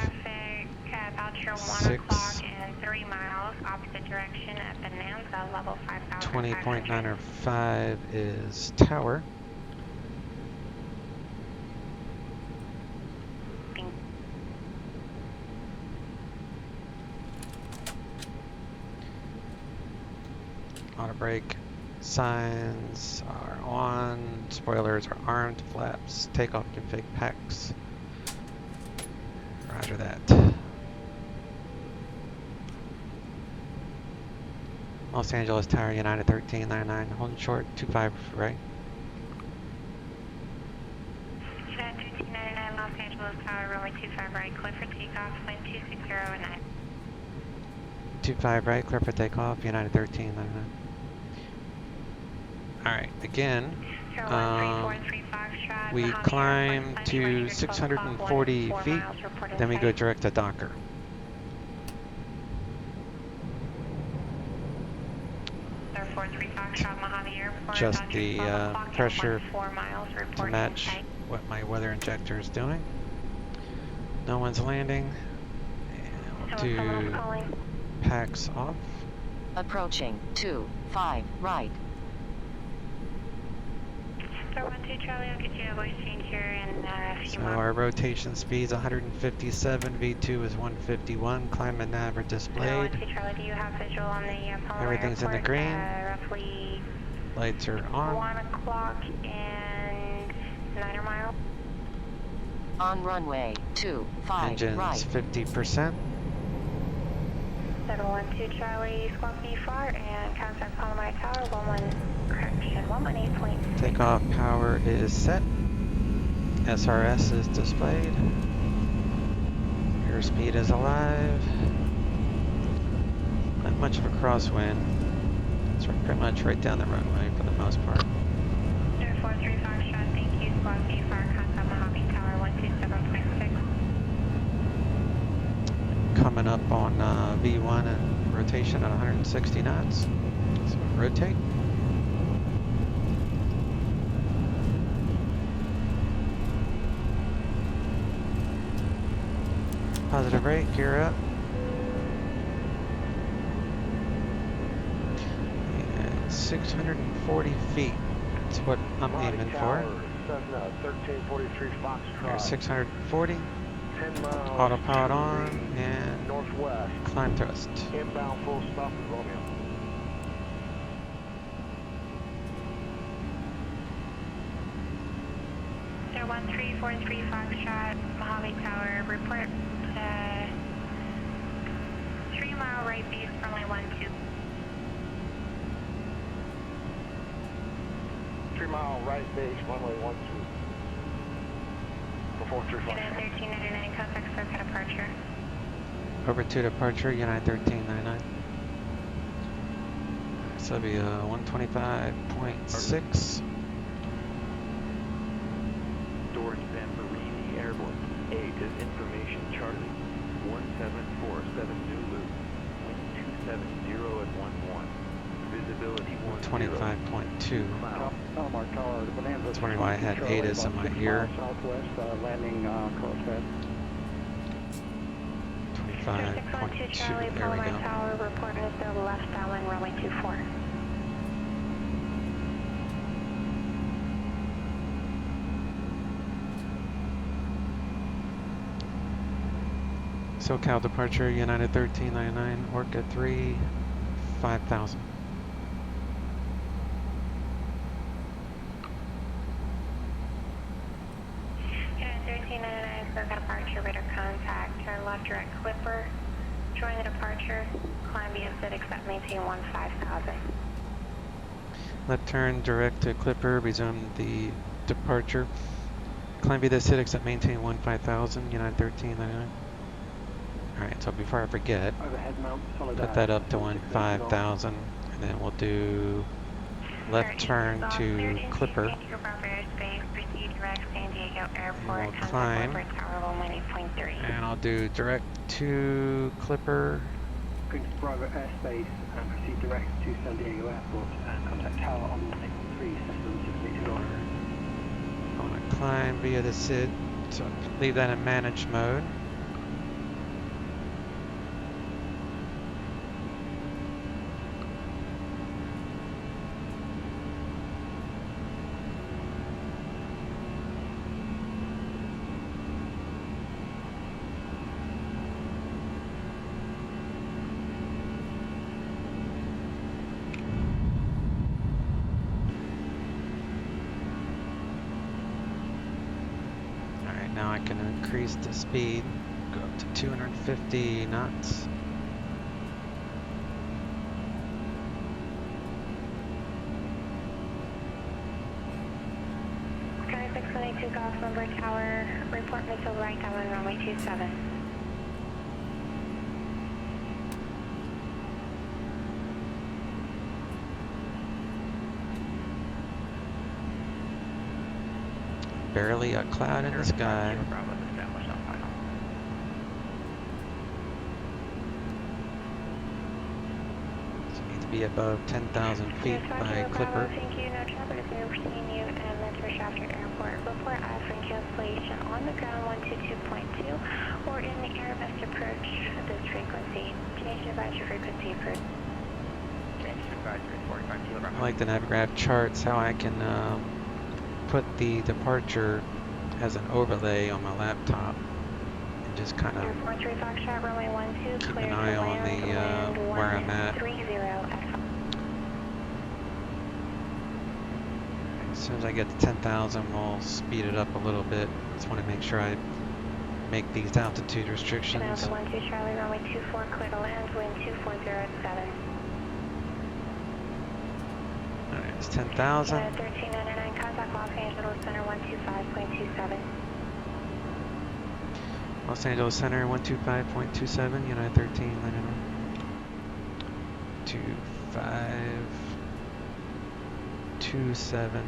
About 6. 3 miles, opposite direction at Bonanza, level 5,000. 20.905 is tower. Auto brake signs are on, spoilers are armed, flaps, takeoff config packs. Roger that. Los Angeles Tower, United 1399, holding short, 25 right. United 1399, Los Angeles Tower, runway 25 right, clear for takeoff, wind 260 at 9. 25 right, clear for takeoff, United 1399. Alright, again, we climb to 640 feet, then we go direct to Docker. Just the pressure to match what my weather injector is doing. No one's landing. And we'll do packs off. Approaching 25 right. So 12 Charlie, I'll get you a voice change here in a few So months. our rotation speed is 157, V2 is 151, climate nav are displayed. 12 Charlie, do you have visual on the Everything's in the green. Roughly Lights are on. 1 o'clock and 9 miles. On runway 25 Engines right. 50%. 712 Charlie, squawk me far and contact Palomar Tower, 118.6. Takeoff power is set. SRS is displayed. Airspeed is alive. Not much of a crosswind. It's pretty much right down the runway for the most part. 0435 shot, thank you. Squawk me far, contact Mojave Tower, 127.6. Coming up on V1 and rotation at 160 knots. So rotate. Positive rate, gear up. And 640 feet. That's what I'm aiming for. 1343 Foxtrot. Here's 640. 10 miles. Autopilot on and northwest. climb thrust. Inbound full stop with Romeo. 1343 Foxtrot, Mojave Tower, report 3 mile right base, runway 12. 3 mile right base, runway 12. Before 3 United 1399, contact circuit departure. Over to departure, United 1399. So that'll be 125.6. Storage Zamperini Airport. 8 is information Charlie. 1747 Zulu. Wind 270 at 11. Visibility 25.2. Palomar Tower, the Bonanza. That's wondering why I had ADAS in my ear. Southwest, landing Carlsbad. 25.2. Charlie, There we Palomar go. Tower, report has the left downwind, runway 24. SoCal departure, United 1399, Orca 3, 5000. United 1399, circuit departure, radar contact, turn left direct Clipper, join the departure, climb via Civic, set maintain 15,000. Left turn direct to Clipper, resume the departure. Climb via the Civics at maintain 15,000, United 1399. Alright, so before I forget, Overhead mount, put that up to 15,000, and then we'll do left turn to Clipper. And we'll climb, and I'll do direct to Clipper. Going to private airspace and proceed direct to San Diego Airport and contact tower on 3 system 680. I want to climb via the SID, so leave that in managed mode. Now I can increase the speed, go up to 250 knots. Sky 622 Golf Number Tower, report missile right downwind, runway 27. Barely a cloud in the sky. So you need to be above 10,000 feet by Clipper. Thank you. No traffic is overseeing you and Mentor Shafter Airport. Report offering cancellation on the ground 122.2 or in the air best approach at this frequency. Change advisory frequency approved. Change advisory 45 kilogram. I like the Navigraph charts, how I can put the departure as an overlay on my laptop and just kind of keep an eye on the where I'm at. As soon as I get to 10,000, we'll speed it up a little bit. Just want to make sure I make these altitude restrictions. 12 Charlie, runway 24, clear to land, wind 240 at 7. Alright, it's 10,000. 1399, contact Los Angeles Center 125.27. Los Angeles Center 125.27, United 1399. 2527.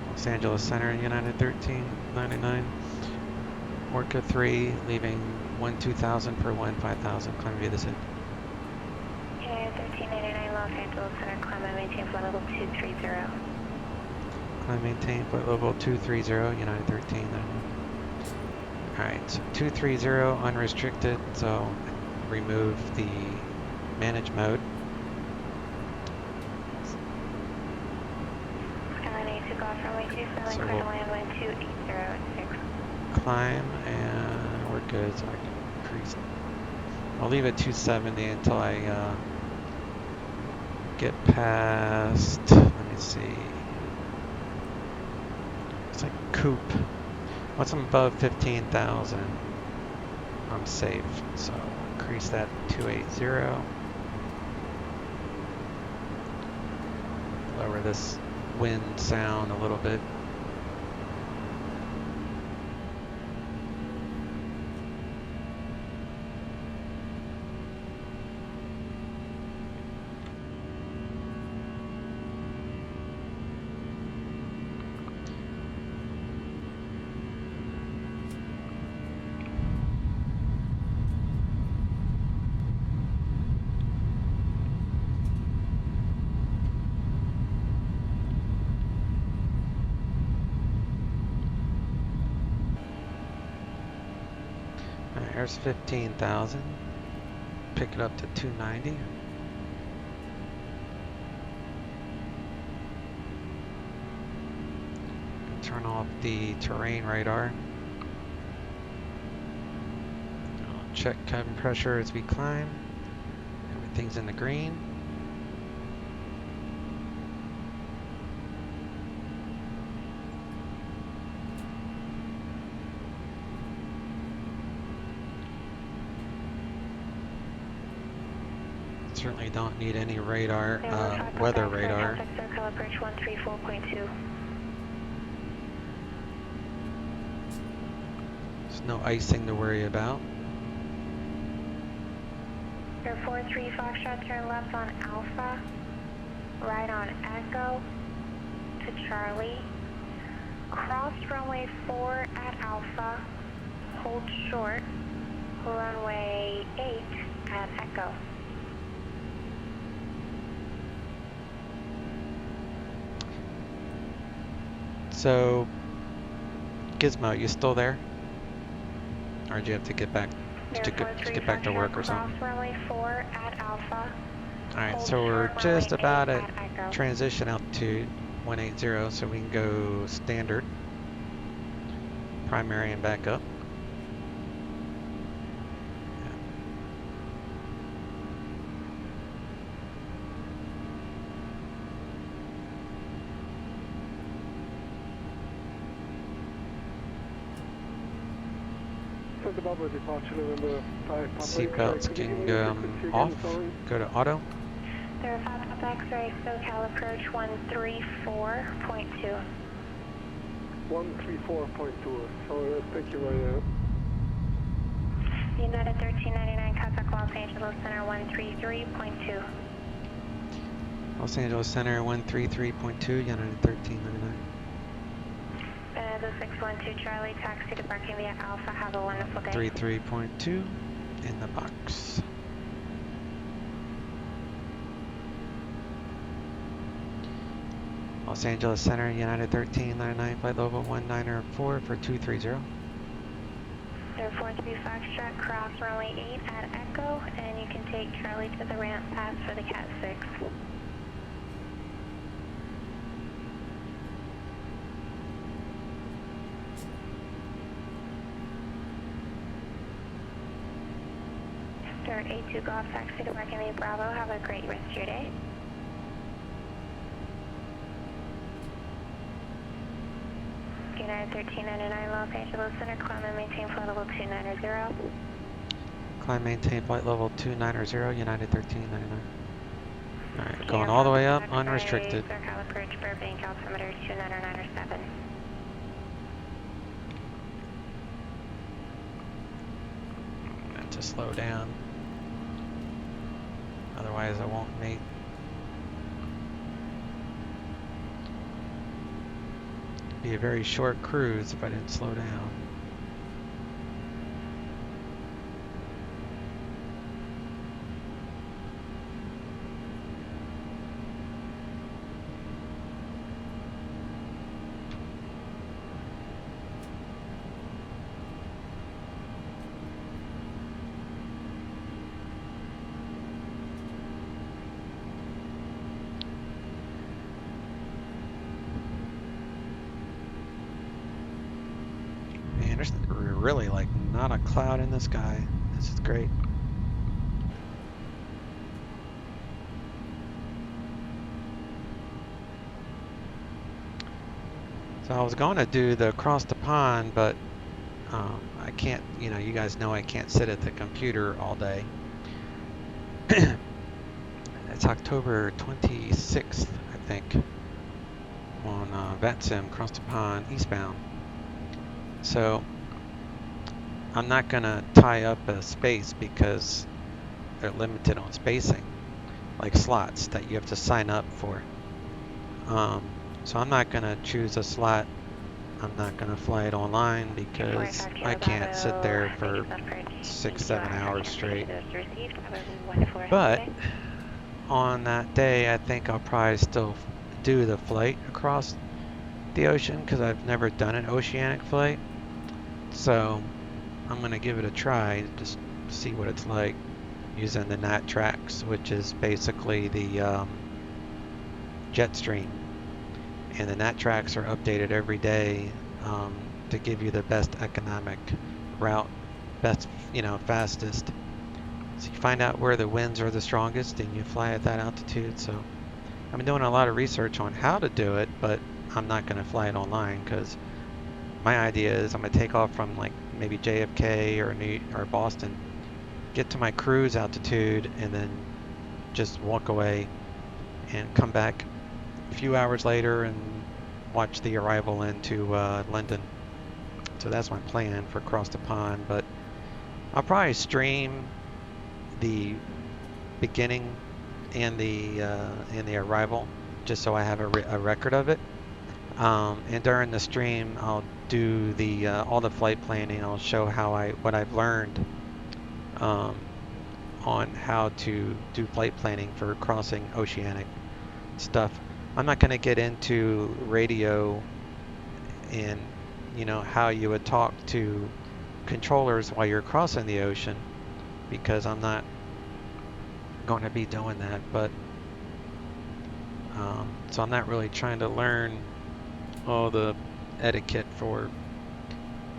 Los Angeles Center, United 1399. Orca 3, leaving 12,000 per 15,000. Climb via the SID. United 1399, Los Angeles Center, climb and maintain flight level 230. Climb maintain flight level 230, United 1399. Alright, so 230 unrestricted, so remove the manage mode. Skyline 82 Golf runway 27, So clear we'll to land, wind 280 at 6. climb and we're good, so I can increase it. I'll leave it 270 until I get past, let me see, it's like coupe. Once I'm above 15,000, I'm safe. So increase that to 280. Lower this wind sound a little bit. Alright, there's 15,000. Pick it up to 290. Turn off the terrain radar. I'll check cabin pressure as we climb. Everything's in the green. Certainly don't need any radar, weather radar. Circle approach 134.2. There's no icing to worry about. Air 43 Foxtrot, turn left on Alpha, right on Echo to Charlie. Cross runway 4 at Alpha, hold short, runway 8 at Echo. So, Gizmo, you still there? Or do you have to get back to work or something? Cross runway 4 at Alpha. Alright, so we're just about at transition altitude 180, so we can go standard, primary and back up. Seatbelts can go off, go to auto. Verify X-ray SoCal approach 134.2. 134.2, so thank you very much. United 1399, contact Los Angeles Center 133.2. Los Angeles Center 133.2, United 1399. The 612 Charlie, taxi to parking via Alpha, have a wonderful day. 33.2 in the box. Los Angeles Center, United 1399, flight level 194 for 230. Air 43 Foxtrot, cross runway 8 at Echo, and you can take Charlie to the ramp pass for the Cat 6. Air 82 Golf, taxi to parking via Bravo, have a great rest of your day. United 1399, Los Angeles Center, climb and maintain flight level 290. Climb, maintain flight level 290, United 1399. Alright, going all the way up, unrestricted. SoCal approach, Burbank, altimeter 2997. Have to slow down. Otherwise I won't make. Be a very short cruise if I didn't slow down. Man, there's really like not a cloud in the sky. This is great. So I was going to do the across the pond, but I can't, you know, you guys know I can't sit at the computer all day. It's October 26th, I think, on VATSIM, across the pond, eastbound. So I'm not going to tie up a space because they're limited on spacing, like slots that you have to sign up for. So I'm not going to choose a slot. I'm not going to fly it online because I can't sit there for 6-7 hours straight. But on that day, I think I'll probably still do the flight across the ocean because I've never done an oceanic flight. So I'm going to give it a try, just see what it's like using the NAT tracks, which is basically the jet stream. And the NAT tracks are updated every day to give you the best economic route, best, you know, fastest. So you find out where the winds are the strongest and you fly at that altitude. So I've been doing a lot of research on how to do it, but I'm not going to fly it online because my idea is I'm going to take off from like maybe JFK or Boston, get to my cruise altitude, and then just walk away and come back a few hours later and watch the arrival into London. So that's my plan for across the pond, but I'll probably stream the beginning and the arrival just so I have a record of it. And during the stream, I'll do the all the flight planning. I'll show what I've learned on how to do flight planning for crossing oceanic stuff. I'm not going to get into radio and, you know, how you would talk to controllers while you're crossing the ocean, because I'm not going to be doing that. But so I'm not really trying to learn all the etiquette for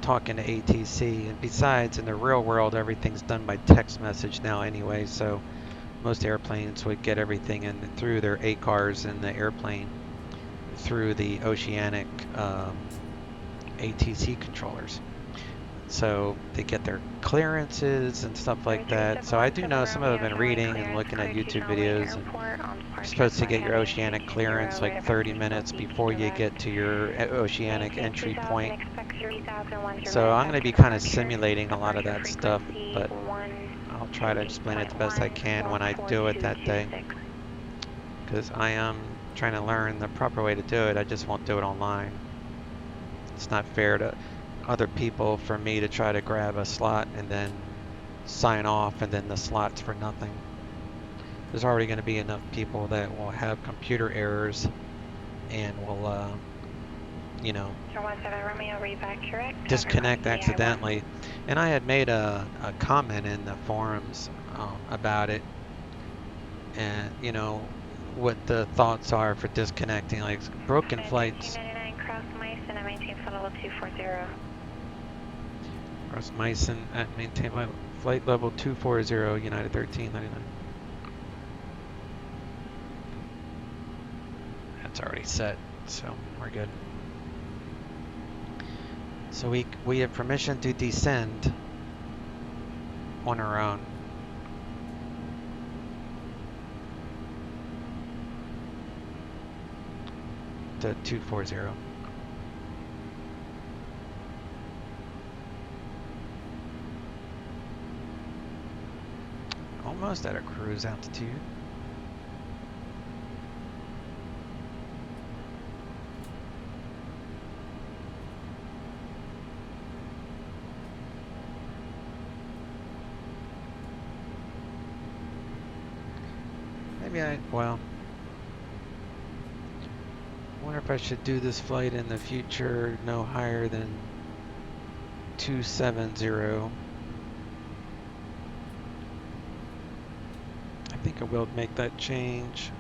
talking to ATC. And besides, in the real world, everything's done by text message now anyway, so most airplanes would get everything in through their ACARs in the airplane through the oceanic ATC controllers. So they get their clearances and stuff like that. So I do know some of them have been reading and looking at YouTube videos. And you're supposed to get your oceanic clearance like 30 minutes before you get to your oceanic entry point. So I'm going to be kind of simulating a lot of that stuff, but I'll try to explain it the best I can when I do it that day, because I am trying to learn the proper way to do it. I just won't do it online. It's not fair to other people for me to try to grab a slot and then sign off and then the slot's for nothing. There's already going to be enough people that will have computer errors and will you know, disconnect accidentally. And I had made a comment in the forums about it, and you know what the thoughts are for disconnecting, like broken flights. Cross Meissen at maintain flight level 240, United 1399. That's already set, so we're good. So we have permission to descend on our own. To 240. Almost at a cruise altitude. Maybe I wonder if I should do this flight in the future no higher than 270. I think I will make that change.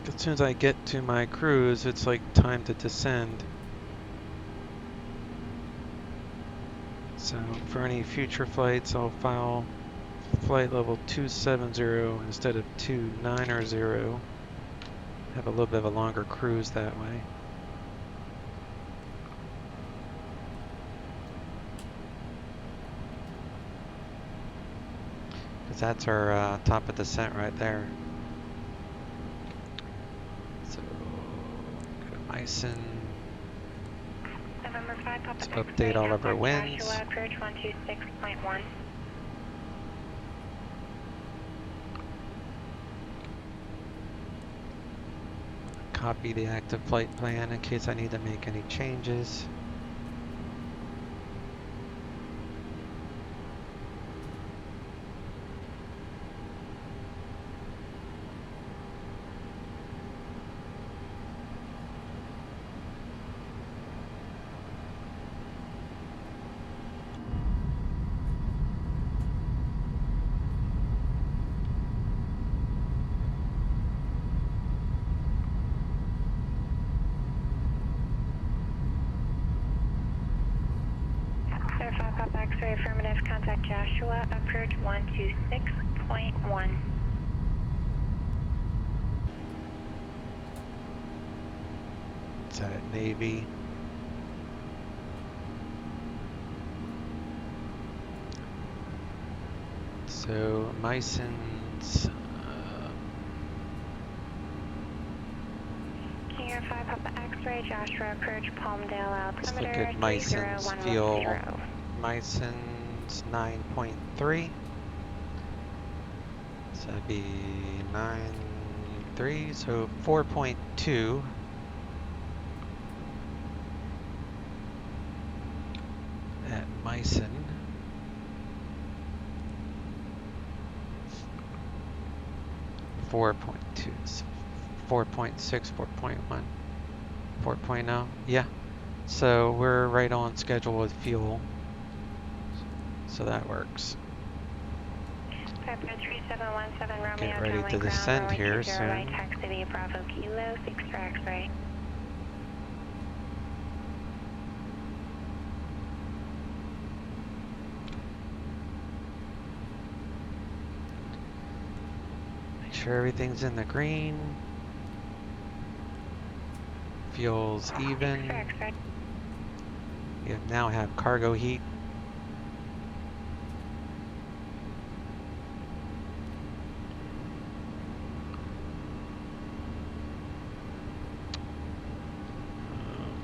As soon as I get to my cruise, it's like time to descend. So for any future flights, I'll file flight level 270 instead of 290. Have a little bit of a longer cruise that way. Because that's our top of descent right there. So go to Meissen. November 5, Papa Let's X-ray, update all of our contact winds. Joshua, approach 126.1. Copy the active flight plan in case I need to make any changes. Sir 5, Papa X-ray, affirmative, contact Joshua, approach 126.1. It's at Navy. So Meissen's King 5, Papa X-ray, Joshua, approach Palmdale, let's look altimeter at Meissen's 30110. fuel. Meissen's 9.3. So that'd be 9.3, so 4.2. At Meissen. .2, 4.6, 4.1, 4.0. Yeah. So we're right on schedule with fuel. So that works. Pepper 3717 Romeo, Get ready downwind to ground, descend runway here 20 soon. right, taxi via Bravo Kilo, 6 for X-ray. Make sure everything's in the green. Fuel's even. You now have cargo heat. Um,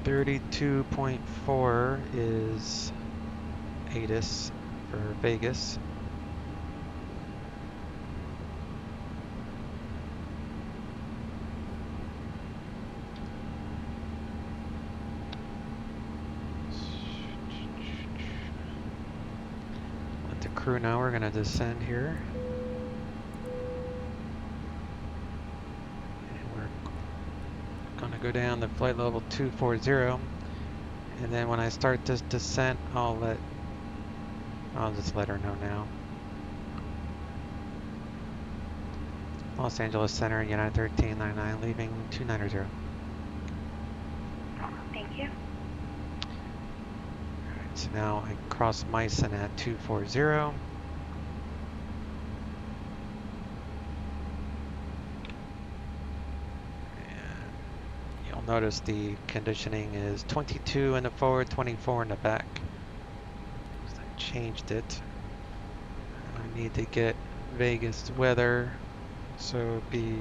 132.4 is ATIS for Vegas. Let the crew know we're going to descend here. And we're going to go down to flight level 240. And then when I start this descent, I'll just let her know now. Los Angeles Center, United 1399, leaving 290. Thank you. Alright, so now I cross Meissen at 240. And you'll notice the conditioning is 22 in the forward, 24 in the back. I changed it. I need to get Vegas weather. So it'd be,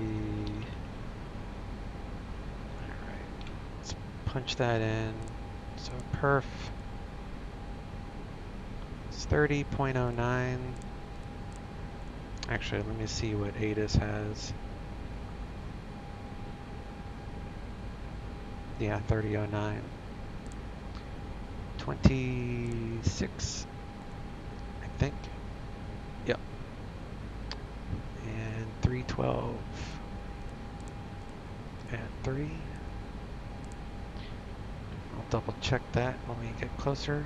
alright, let's punch that in. So perf is 30.09. Actually, let me see what ATIS has. Yeah, 30.09. 26, I think. Yep. And 312 at 3. I'll double check that when we get closer.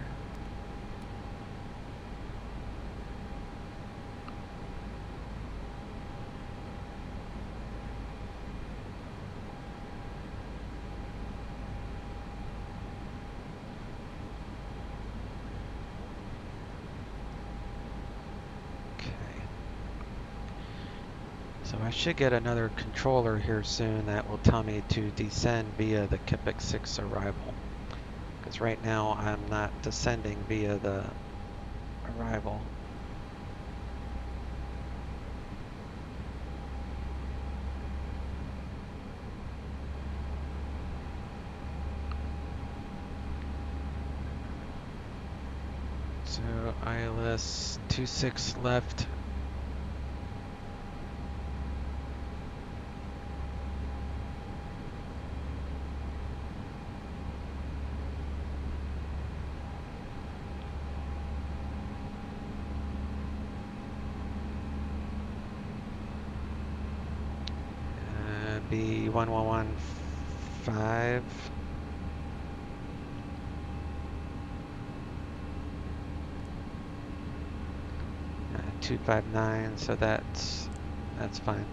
So I should get another controller here soon that will tell me to descend via the Kipik 6 arrival. Because right now I'm not descending via the arrival. So ILS 26 left. Be 1115. 259, so that's fine.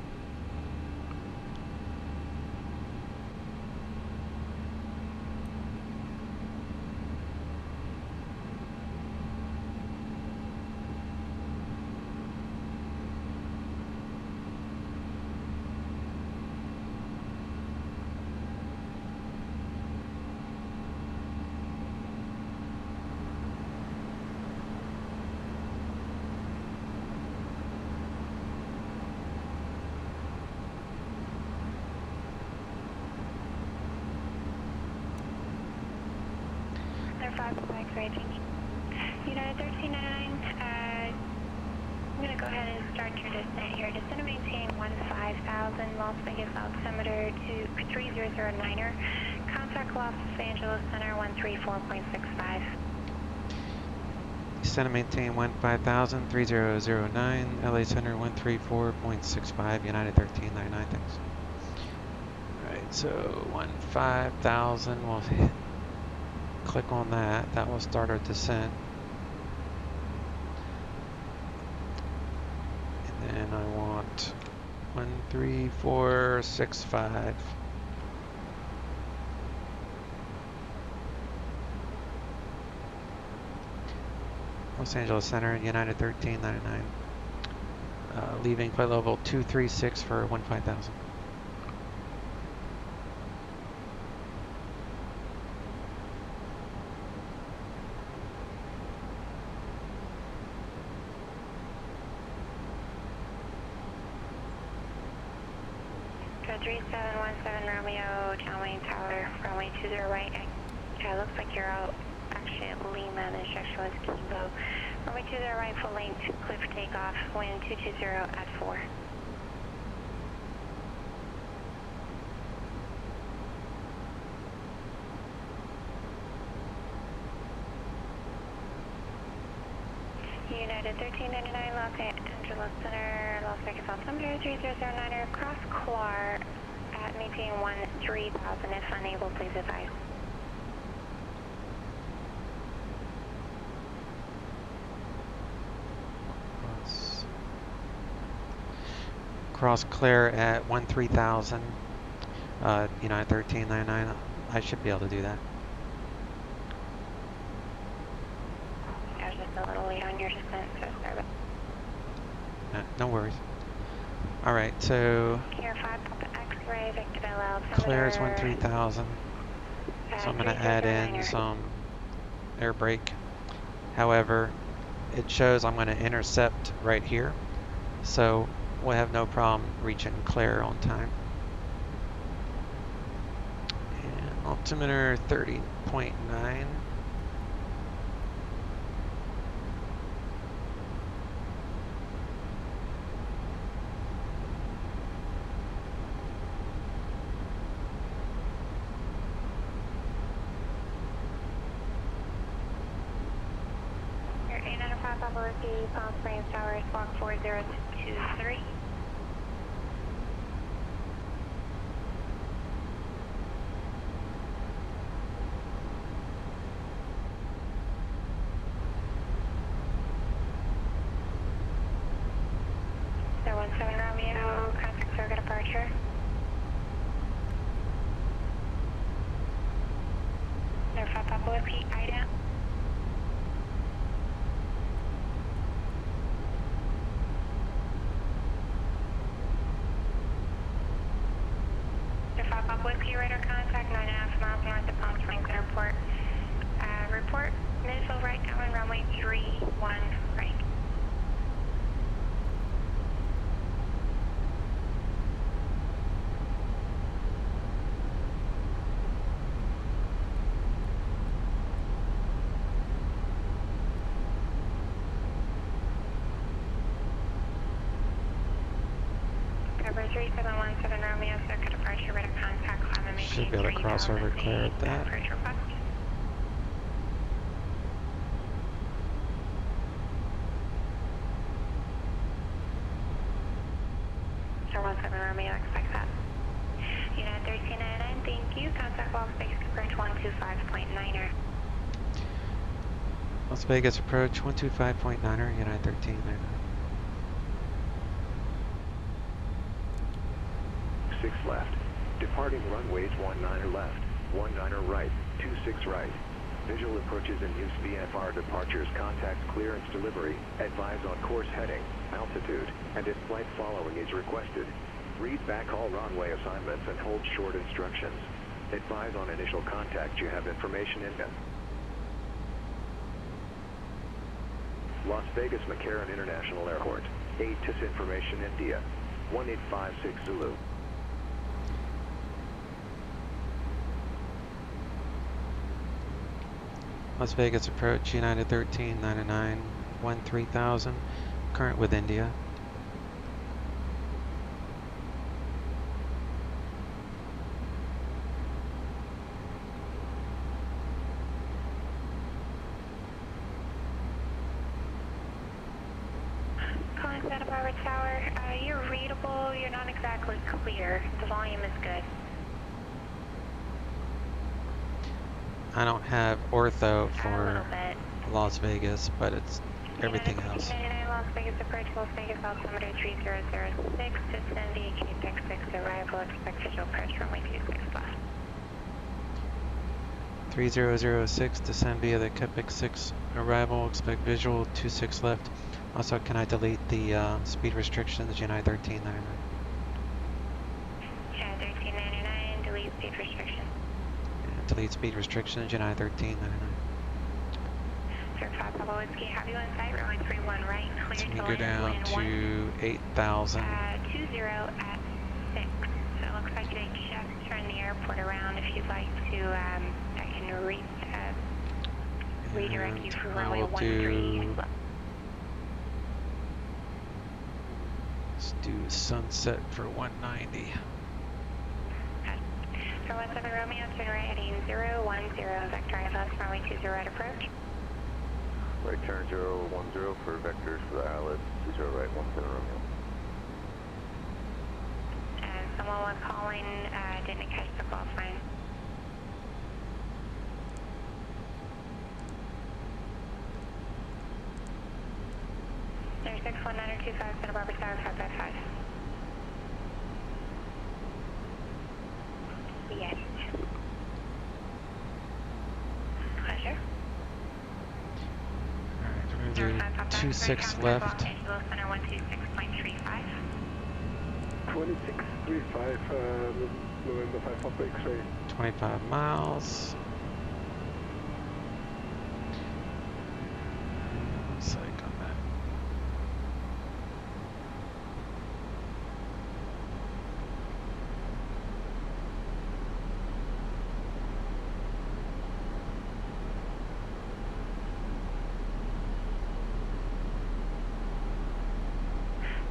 United 1399, I'm going to go ahead and start your descent here. Descend and maintain 15,000, Las Vegas altimeter to 3009er. Contact Los Angeles Center 134.65. Descend and maintain 15,000, 3009, LA Center 134.65, United 1399, thanks. Alright, so 15,000, we'll click on that. That will start our descent. And then I want 13465. Los Angeles Center, United 1399. Leaving flight level 236 for 15,000. Go 3717 Romeo, Tower Tower, runway 20 right. It looks like you're out actually at Lima. The instruction was Kilo. Runway 20 right, full length, clear for takeoff, wind 220 at 4. United 1399, Los Angeles Center, Las Vegas altimeter 3009er, cross Clar at maintain 13,000. If unable, please advise. Cross Claire at 13,000. United 1399. I should be able to do that. I was just a little late on your descent, so sorry about that. No worries. Alright, so Here 5 Papa X-ray, Victor Bell Claire's 13,000. So I'm going to add in some air brake. However, it shows I'm going to intercept right here. So we'll have no problem reaching Claire on time. And altimeter 30.9. Your 895 Papa Whiskey, Palm Springs Tower, Squawk 4023. There 17 Romeo, contact circuit departure. There 5 Papa Whiskey, IDA. 2 radar contact, 9.5 miles north of Palm Springs Airport. Report, visual right down runway 31 right. Cover 3717 Romeo, circuit departure, radar contact, climb and maintain Should be able to cross over clear at that. approach request. Sir 17 Romeo, expect that. United 1399, thank you. Contact Las Vegas approach 125.9er. Las Vegas approach 125.9er, United 1399. 6 left. Departing runways 19er left, 19er right, 26 right. Visual approaches and use VFR departures. Contact clearance delivery. Advise on course heading, altitude, and if flight following is requested. Read back all runway assignments and hold short instructions. Advise on initial contact you have information in them. Las Vegas McCarran International Airport. ATIS information India. 1856 Zulu. Las Vegas approach, United 1399, 13,000, current with India. Calling Santa Barbara Tower, you're readable, you're not exactly clear. The volume is good. I don't have ortho A for little bit. Las Vegas, but it's everything else. 1999 Las Vegas approach, Las Vegas altimeter 3006, descend via Cape X6 arrival, expect visual approach runway 26 left. 3006, descend via the Cape 6 arrival, expect visual 26 left. Also, can I delete the speed restrictions, United 1399? Yeah, 1399, delete speed restriction. Delete speed restrictions, United 1399. Sir 5 Papa Whiskey, have you in sight, runway 31 right, clear So we to go land, down wind to 8,000. 20 at 6. So it looks like they just turned the airport around. If you'd like to, I can redirect you for And runway I will 13. let's do sunset for 190. So 17 Romeo, turn right heading 010, vector ILS, runway 20 right approach. Right turn 010 for vectors for the ILS, 20 right, 17 Romeo. And someone was calling, didn't catch the call sign. There's 61925 Santa Barbara Tower 555. Yes. Pleasure. Alright, we're going to do 26 left. Los Angeles Center 126.35. 2635, November 5 Papa X-ray. 25 miles. Looks like on that.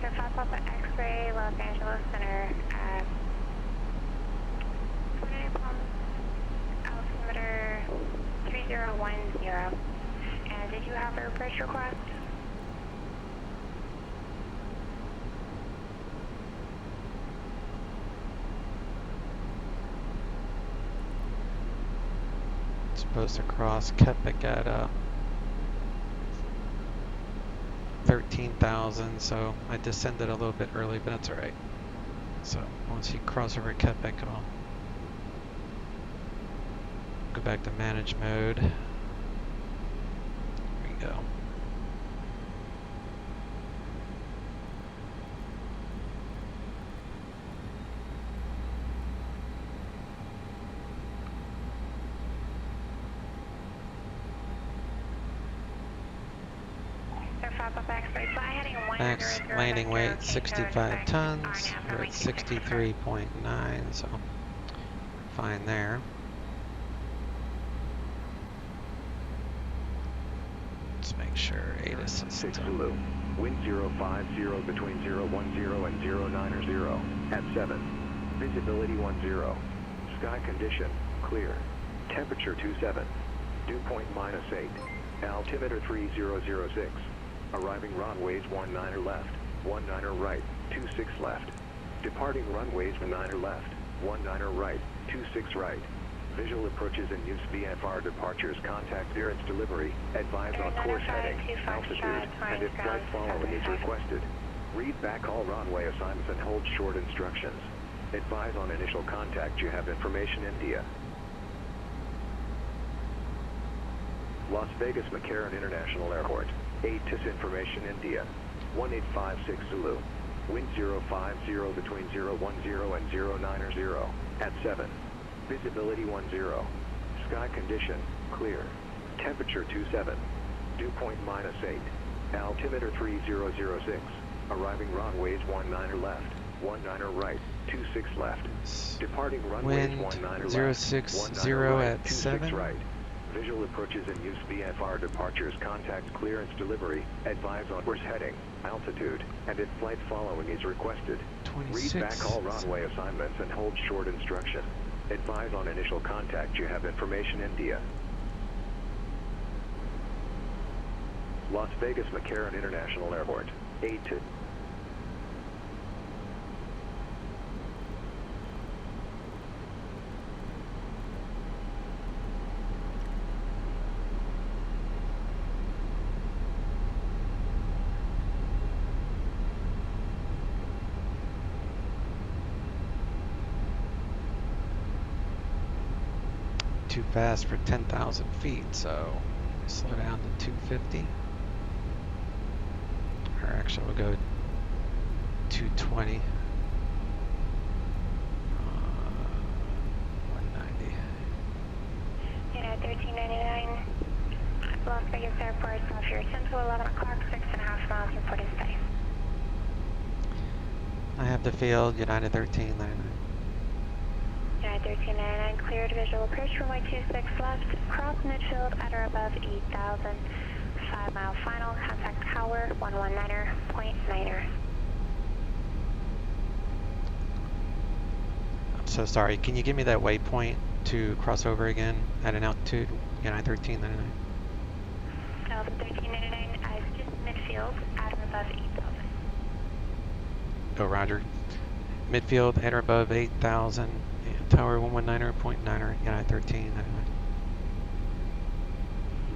Sir 5 Papa X-ray, Los Angeles Center, 29 Palms, altimeter 3010. And did you have a approach request? Supposed to cross Kepik at 13,000, so I descended a little bit early, but that's alright. So once you cross over Kepik, I'll go back to manage mode. There we go. Max landing weight 65 tons. We're at 63.9, so fine there. Let's make sure 8 assist. 6 Zulu. Wind 050 between 010 and 090 at 7. Visibility 10. Sky condition clear. Temperature 27. Dew point -8. Altimeter 3006. Arriving runways 19 left, 19 right, 26 left. Departing runways 19 left, 19 right, 26 right. Visual approaches and use VFR departures. Contact clearance delivery. Advise on course heading, altitude, and if flight following is requested. Read back all runway assignments and hold short instructions. Advise on initial contact. You have information India. Las Vegas McCarran International Airport. 8 to information India. 1856 Zulu. Wind 050 between 010 and 090 at 7. Visibility 10. Sky condition clear. Temperature 27. Dew point -8. Altimeter 3006. Arriving runways 19 left, 19 right, 26 left. Departing runways 19 left, 060 right, at 26 7. right. Visual approaches and use VFR departures. Contact clearance delivery. Advise on course heading, altitude, and if flight following is requested. 26. Read back all runway assignments and hold short instruction. Advise on initial contact. You have information India. Las Vegas McCarran International Airport. 8 to Too fast for 10,000 feet, so slow down to 250. Or actually, we'll go 220. 190. Unit 1399, Las Vegas Airport, off your 10 to 11 o'clock, 6.5 miles, reporting steady. I have the field, United 1399. United 1399, cleared visual approach runway 26 left, cross midfield at or above 8,000, 5 mile final, contact tower 119.9er. I'm so sorry, can you give me that waypoint to cross over again at an altitude? United 1399. Delta 1399, eyes just midfield at or above 8,000. Oh, roger. Midfield at or above 8,000. Tower 119.9er, United 1399.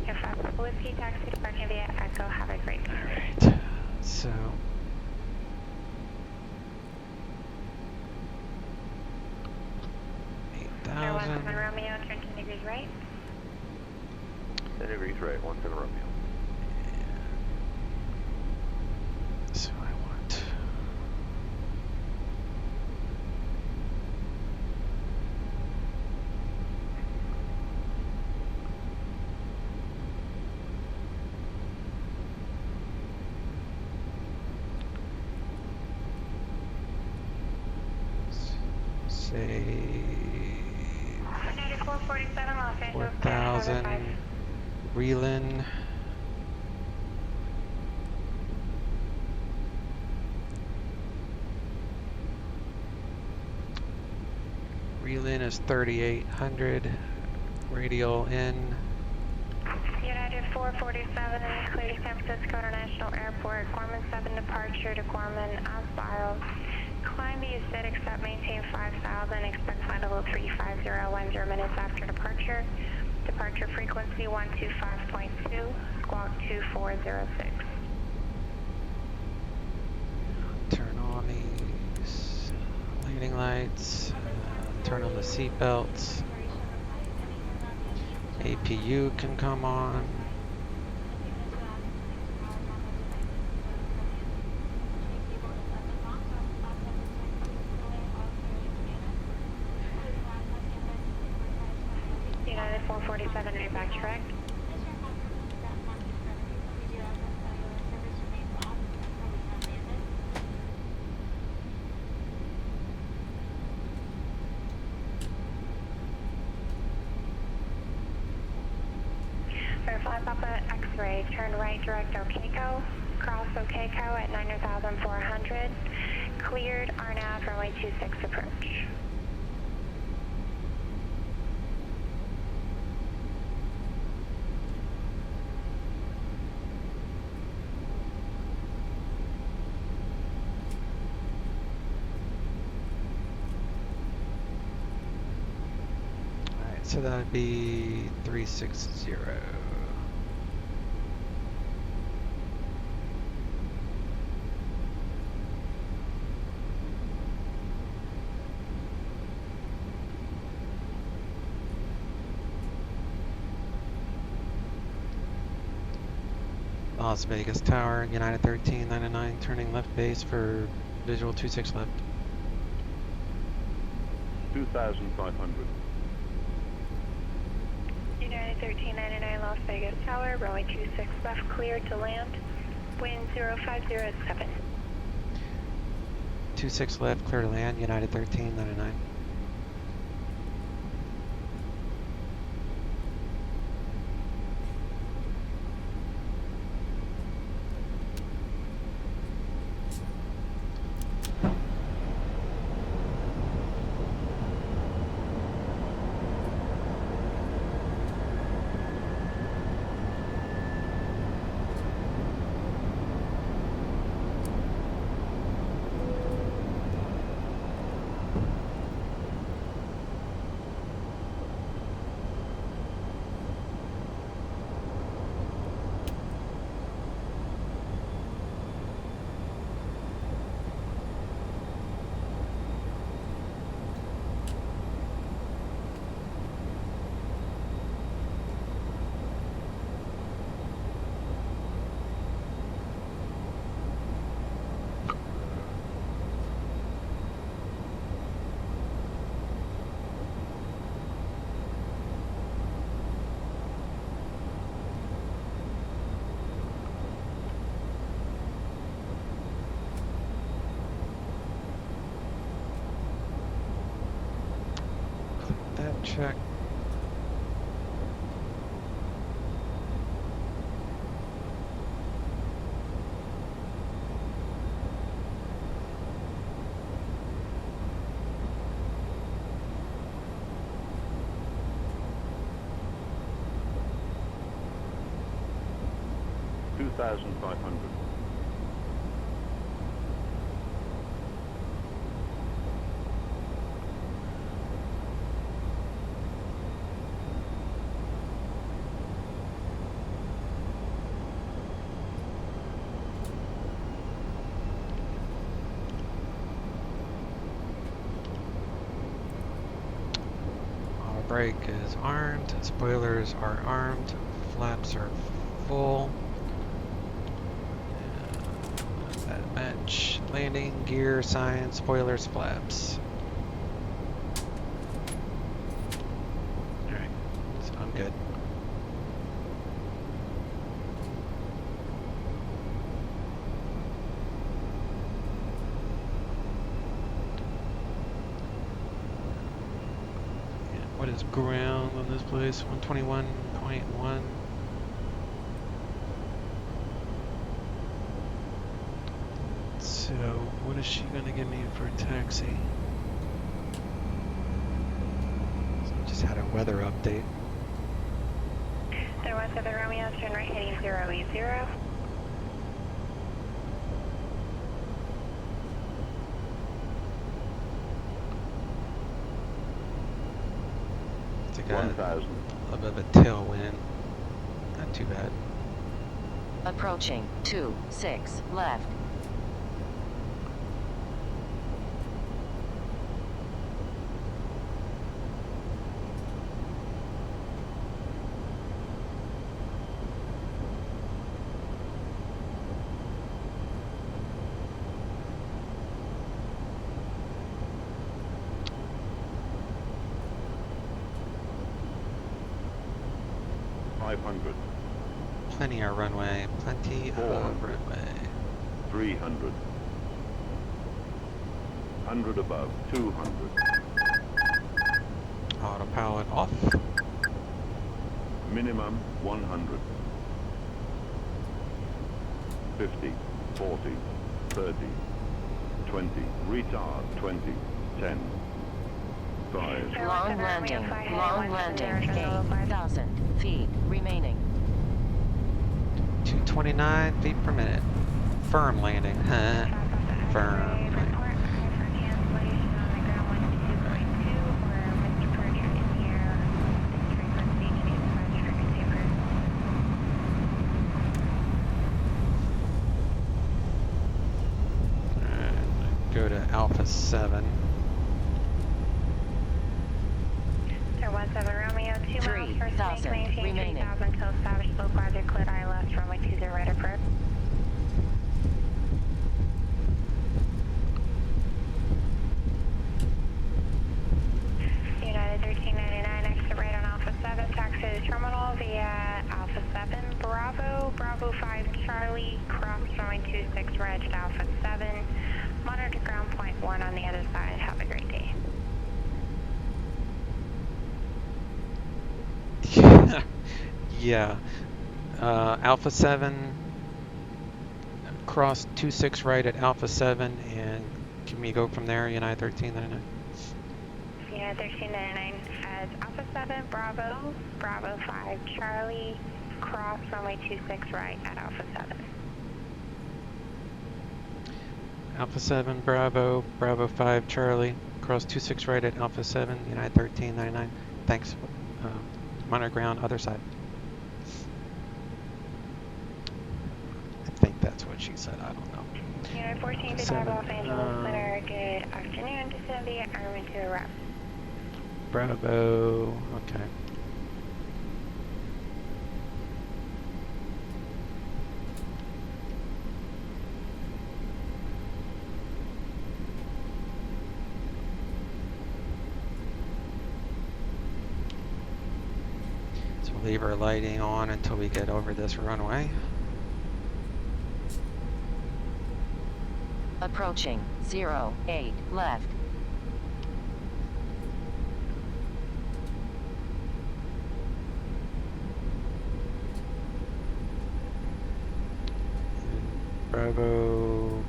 Your 5 Whiskey, taxi departing via Echo, have a great day. Alright, so... Air 17 Romeo, turn 10 degrees right. 10 degrees right, 17 Romeo. So I want... say 9447 Los Angeles. 4,000 Reelin. Reelin is 3,800. Radial in. United 447, clear to San Francisco International Airport. Gorman 7 departure to Gorman as filed. Climb the acidic set, maintain 5,000. Expect flight level 350, 10 minutes after departure. Departure frequency 125.2, squawk 2406. Turn on these landing lights. Turn on the seat belts. APU can come on. United 447, are you back track? runway, turn right direct Okeko, cross Okeko at 9,400, cleared, RNAV, runway 26 approach. Alright, so that would be 360. Las Vegas Tower, United 1399, turning left base for visual 26 left. 2,500. United 1399 Las Vegas Tower, runway 26 left, cleared to land, wind 050 at 7. 26 left, clear to land, United 1399. That check. $2,500. Brake is armed, spoilers are armed, flaps are full. That match. Landing, gear, sign, spoilers, flaps. Alright, so I'm good. What is ground on this place? 121.1. So, what is she gonna give me for a taxi? So just had a weather update. There was the Romeo, turn right heading 080. Got 1,000. a little bit of a tailwind. Not too bad. Approaching 26 left. Plenty of runway. Plenty of runway. 300. 100 above. 200. Autopilot off. Minimum 100. 50, 40, 30, 20, retard 20, 10, 5. Long landing, 8,000 feet remaining. 229 feet per minute. Firm landing. Firm landing. Go to Alpha 7. Sir 17 Romeo, 2 miles first 3,000 maintain remaining. 3,000 till established slow farther, cleared ILS, runway 20 right approach. United 1399, exit right on Alpha 7, taxi to the terminal via Alpha 7, Bravo, Bravo 5, Charlie, cross runway 26, reg to Alpha 7, monitor ground point 1 on the other side, have a great day. Yeah. Alpha 7, cross 26 right at Alpha 7, and can we go from there, United 1399? United 1399 as Alpha 7, Bravo, Bravo 5, Charlie, cross runway 26 right at Alpha 7. Alpha 7, Bravo, Bravo 5, Charlie, cross 26 right at Alpha 7, United 1399. Thanks. Monitor ground, other side. I think that's what she said, I don't know. Unit 1455 Los Angeles Center, good afternoon, descend via Armin to the wrap. Bravo, okay. So we'll leave our lighting on until we get over this runway. Approaching 08 left. Bravo.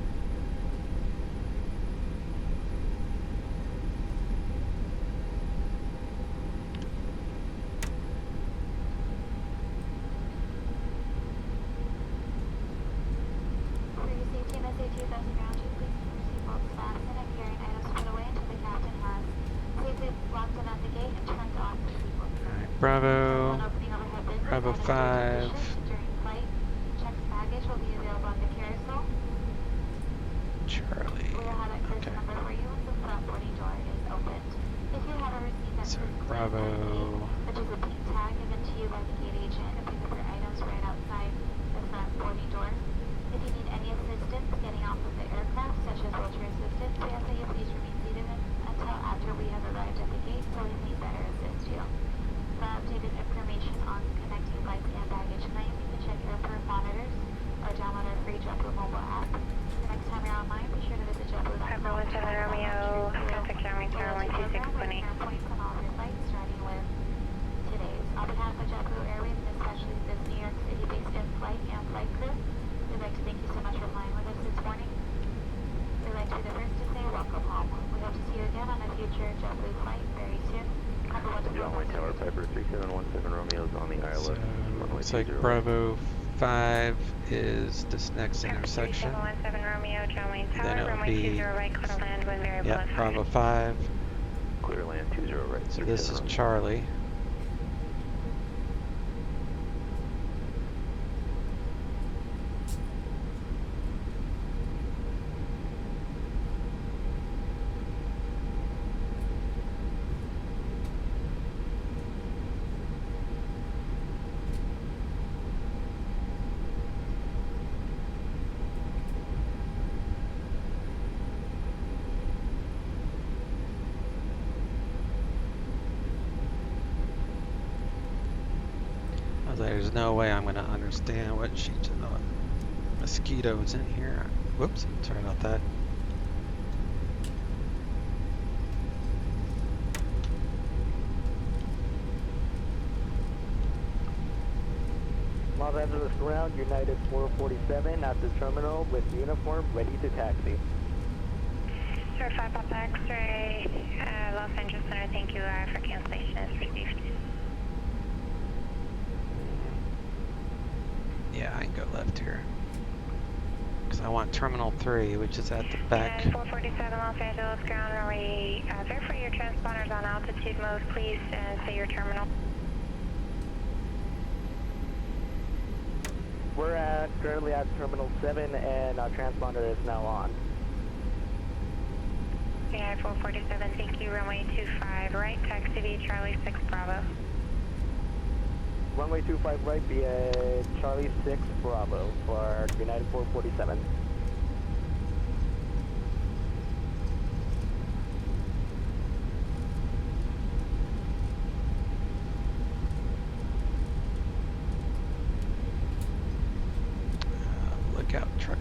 Bravo, Bravo 5. Charlie. Okay. So Bravo. Which is a pink tag given to you by the gate agent to pick up your items right outside the front boarding door. If you need any assistance getting off of the aircraft, such as wheelchair assistance, we ask that you please remain seated until after we have arrived at the gate so we may better assist you. For updated information on connecting flights and baggage claim, you can check airport monitors or download our free JetBlue mobile app. The next time you're online, be sure to visit JetBlue.com. Pepper 17 Romeo, Traffic Jamming Tower 12620. Points on all your flights, starting with today's. On behalf of JetBlue Airways, and especially this New York City-based in-flight and flight crew, we'd like to thank you so much for flying with us this morning. We'd like to be the first to say welcome home. We hope to see you again on a future JetBlue flight very soon. Have a wonderful Runway Tower Piper 3717 Romeo's on the ILS. So looks like Bravo 5 is this next intersection. 3717 Romeo, John Wayne Tower, Then it'll runway be 20 right, clear land, wind variable yeah, at 5. Bravo 5. Clear land 20 right. So this is Charlie. There's no way I'm going to understand what she's doing. Mosquitoes in here. Whoops, sorry about that. My bad. Angeles ground, United 447 at the terminal with uniform, ready to taxi. Sir 5 Papa X-ray, Los Angeles Center, thank you for cancellation is received. Yeah, I can go left here. Because I want Terminal 3, which is at the back. United 447 Los Angeles ground, runway, verify your transponders on altitude mode, please, and say your terminal. We're currently at Terminal 7 and our transponder is now on. United 447, thank you, runway 25 right, taxi via Charlie 6 Bravo. Runway 25 right via Charlie 6 Bravo for United 447. Lookout truck.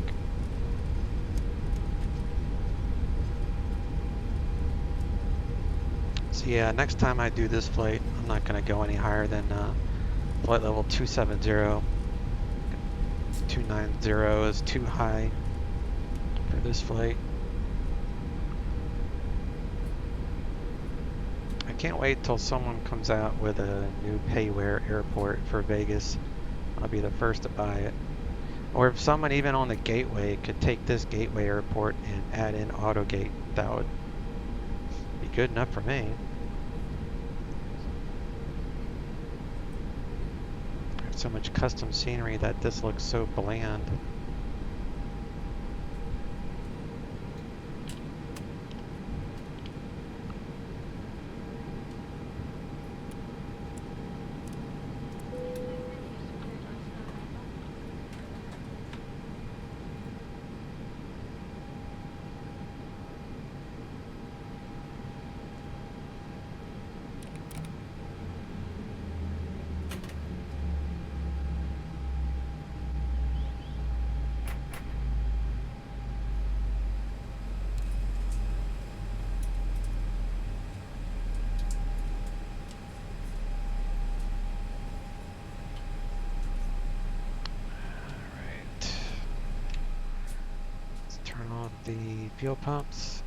So yeah, next time I do this flight, I'm not going to go any higher than flight level 270. 290 is too high for this flight. I can't wait till someone comes out with a new payware airport for Vegas. I'll be the first to buy it. Or if someone even on the gateway could take this gateway airport and add in AutoGate, that would be good enough for me. There's so much custom scenery that this looks so bland. Turn on the fuel pumps.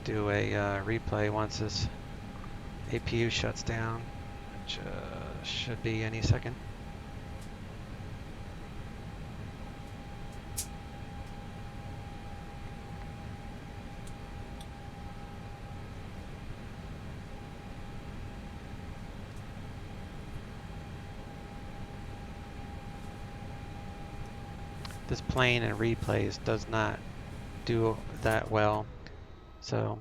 Do a replay once this APU shuts down, which should be any second. This plane in replays does not do that well, so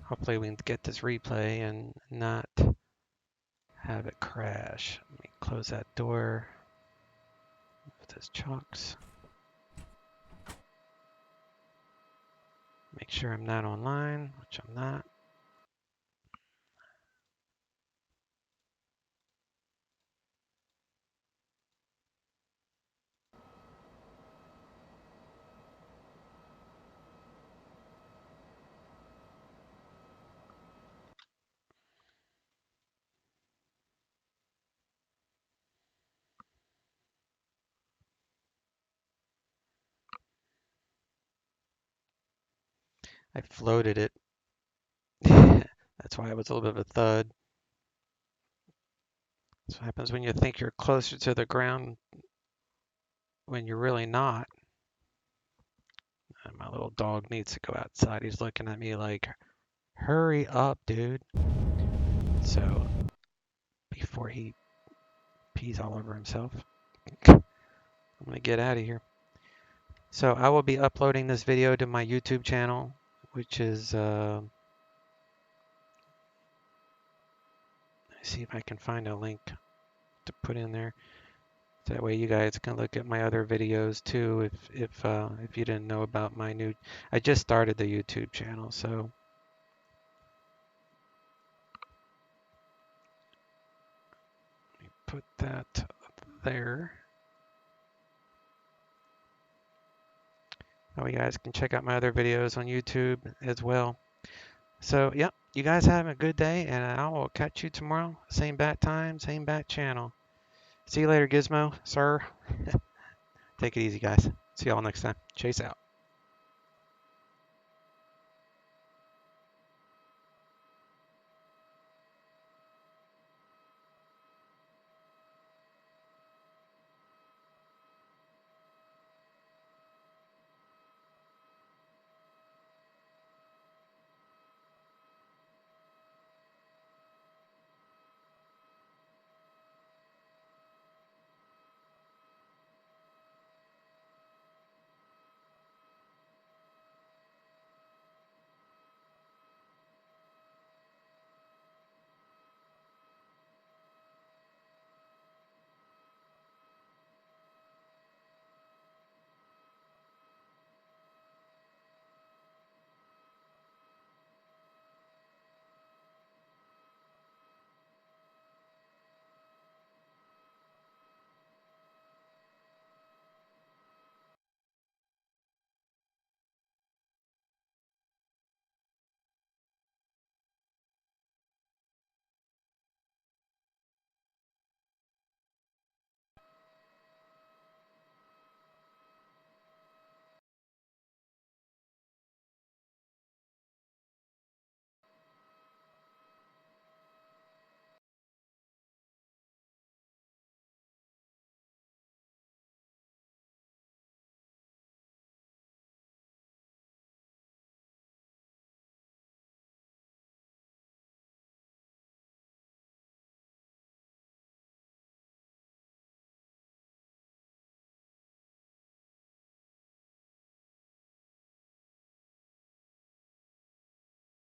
hopefully we can get this replay and not have it crash. Let me close that door. Move those chocks. Make sure I'm not online, which I'm not. I floated it. That's why it was a little bit of a thud. That's what happens when you think you're closer to the ground when you're really not. And my little dog needs to go outside. He's looking at me like, hurry up, dude. So, before he pees all over himself, I'm going to get out of here. So, I will be uploading this video to my YouTube channel, which is, let's see if I can find a link to put in there. That way you guys can look at my other videos too if you didn't know about my new, I just started the YouTube channel, so let me put that there. Now you guys can check out my other videos on YouTube as well. So yep, you guys have a good day, and I will catch you tomorrow. Same bat time, same bat channel. See you later, Gizmo, sir. Take it easy, guys. See y'all next time. Chase out.